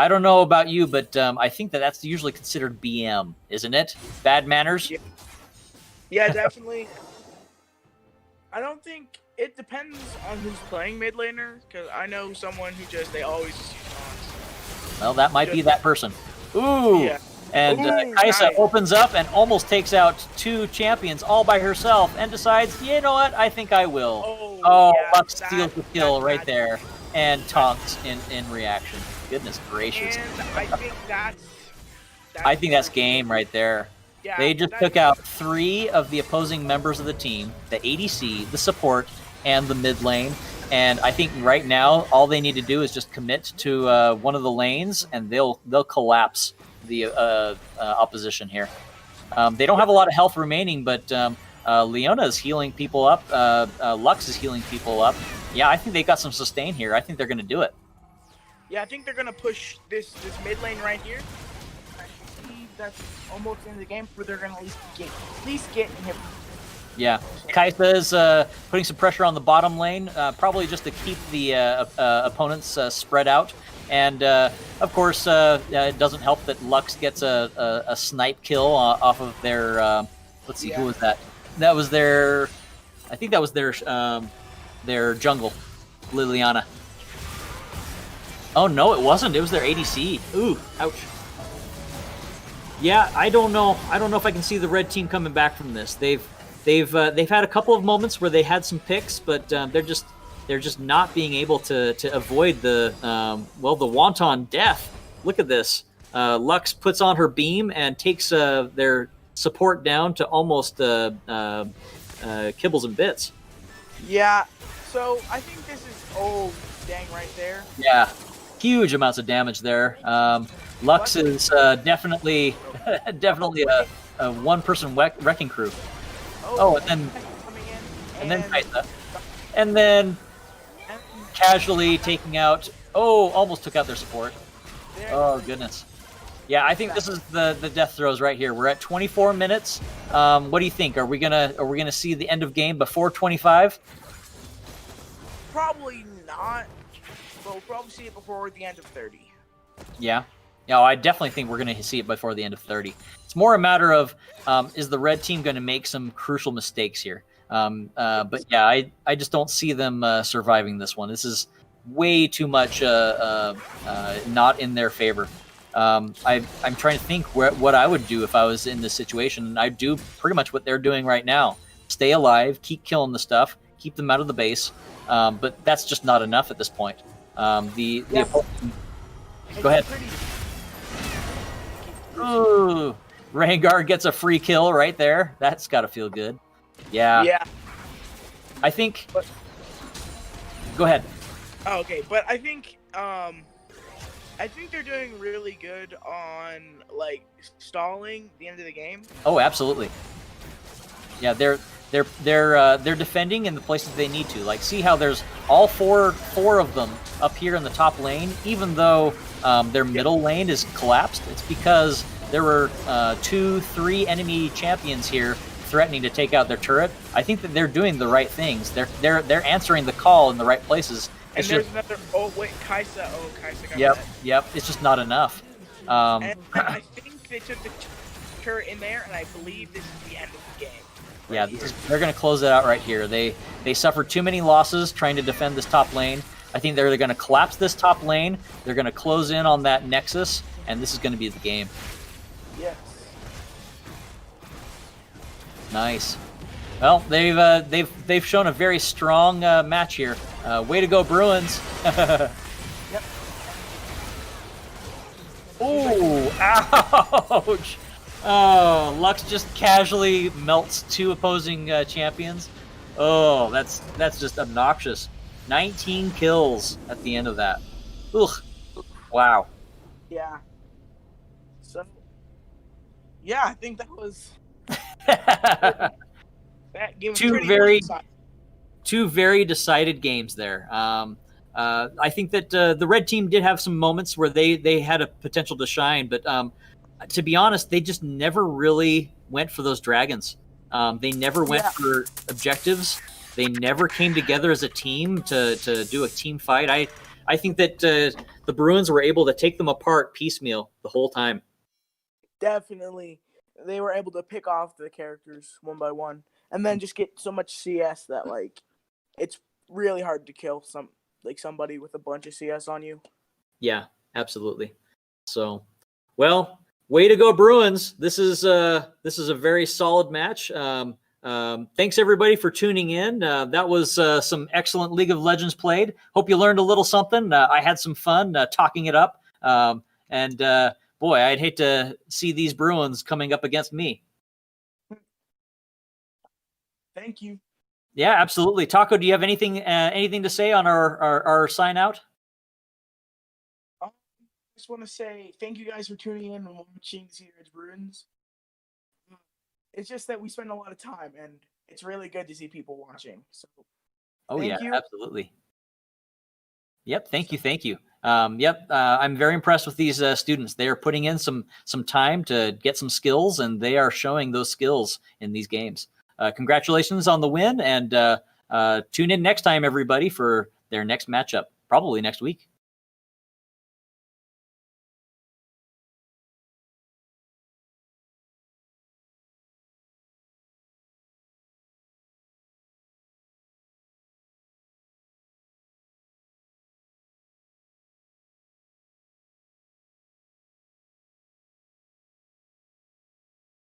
Speaker 2: don't know about you, but I think that's usually considered BM, isn't it? Bad manners?
Speaker 4: Yeah, definitely. I don't think it depends on who's playing mid laner, because I know someone who they always just use taunts.
Speaker 2: Well, that might be that person. Ooh!
Speaker 4: Yeah.
Speaker 2: And Kaisa
Speaker 4: nice.
Speaker 2: opens up and almost takes out 2 champions all by herself and decides, you know what, I think I will.
Speaker 4: Yeah,
Speaker 2: Lux steals the kill right there and taunts in reaction. Goodness gracious.
Speaker 4: And I think
Speaker 2: I think that's game right there.
Speaker 4: Yeah,
Speaker 2: They just took out 3 of the opposing members of the team, the ADC, the support, and the mid lane. And I think right now all they need to do is just commit to one of the lanes, and they'll collapse the opposition here. They don't have a lot of health remaining, but Leona is healing people up. Lux is healing people up. Yeah, I think they got some sustain here. I think they're going to do it.
Speaker 4: Yeah, I think they're gonna push this mid lane right here. That's almost in the game where they're gonna at least get him.
Speaker 2: Yeah, Kaisa is putting some pressure on the bottom lane, probably just to keep the opponents spread out. And of course, it doesn't help that Lux gets a snipe kill off of their. Let's see, who was that? That was their. I think that was their jungle, Liliana. Oh no, it wasn't. It was their ADC. Ooh, ouch. Yeah, I don't know. I don't know if I can see the red team coming back from this. They've had a couple of moments where they had some picks, but they're just not being able to avoid the the wanton death. Look at this. Lux puts on her beam and takes their support down to almost kibbles and bits.
Speaker 4: Yeah, so I think this is dang right there.
Speaker 2: Yeah, huge amounts of damage there. Lux is definitely a one-person wrecking crew. And then Kaisa. And then casually taking out. Oh, almost took out their support. Oh goodness. Yeah, I think this is the death throes right here. We're at 24 minutes. What do you think? Are we gonna see the end of game before 25?
Speaker 4: Probably not. But we'll probably see it before the end of 30.
Speaker 2: Yeah. Yeah, I definitely think we're going to see it before the end of 30. It's more a matter of is the red team going to make some crucial mistakes here? But yeah, I just don't see them surviving this one. This is way too much not in their favor. I'm trying to think what I would do if I was in this situation. I'd do pretty much what they're doing right now. Stay alive, keep killing the stuff, keep them out of the base. But that's just not enough at this point. The opponent... Go ahead. Ooh, Rengar gets a free kill right there. That's got to feel good. Yeah.
Speaker 4: Yeah.
Speaker 2: I think...
Speaker 4: But,
Speaker 2: Go ahead.
Speaker 4: oh, okay, but I think they're doing really good on like stalling the end of the game.
Speaker 2: Oh, absolutely. Yeah, they're defending in the places they need to. Like, see how there's all four of them up here in the top lane, even though their middle lane is collapsed. It's because there were 2-3 enemy champions here threatening to take out their turret. I think that they're doing the right things. They're answering the call in the right places.
Speaker 4: And there's another. Oh wait, Kaisa. Oh, Kaisa got
Speaker 2: Yep,
Speaker 4: that.
Speaker 2: yep. It's just not enough.
Speaker 4: And I think they took the turret in there, and I believe this is the end of the game.
Speaker 2: Yeah, they're going to close it out right here. They suffered too many losses trying to defend this top lane. I think they're going to collapse this top lane. They're going to close in on that Nexus, and this is going to be the game.
Speaker 4: Yes.
Speaker 2: Nice. Well, they've shown a very strong match here. Way to go, Bruins!
Speaker 4: Yep.
Speaker 2: Ooh! Ouch! Oh, Lux just casually melts 2 opposing champions. Oh, that's just obnoxious. 19 kills at the end of that. Ugh. Wow.
Speaker 4: Yeah. So. Yeah, I think that was. That game was
Speaker 2: two very decided games there. I think that the red team did have some moments where they had a potential to shine, but to be honest, they just never really went for those dragons. They never went for objectives. They never came together as a team to do a team fight. I think that the Bruins were able to take them apart piecemeal the whole time.
Speaker 4: Definitely. They were able to pick off the characters one by one, and then just get so much CS that like it's really hard to kill somebody with a bunch of CS on you.
Speaker 2: Yeah, absolutely. So, well, way to go, Bruins! This is a very solid match. Thanks everybody for tuning in. That was some excellent League of Legends played. Hope you learned a little something. I had some fun talking it up, and boy, I'd hate to see these Bruins coming up against me.
Speaker 4: Thank you.
Speaker 2: Yeah, absolutely. Taco, do you have anything to say on our sign out?
Speaker 4: I just want to say thank you guys for tuning in and watching CHS Bruins. It's just that we spend a lot of time, and it's really good to see people watching. So, thank you.
Speaker 2: Absolutely. Yep, thank you. I'm very impressed with these students. They are putting in some time to get some skills, and they are showing those skills in these games. Congratulations on the win, and tune in next time, everybody, for their next matchup, probably next week.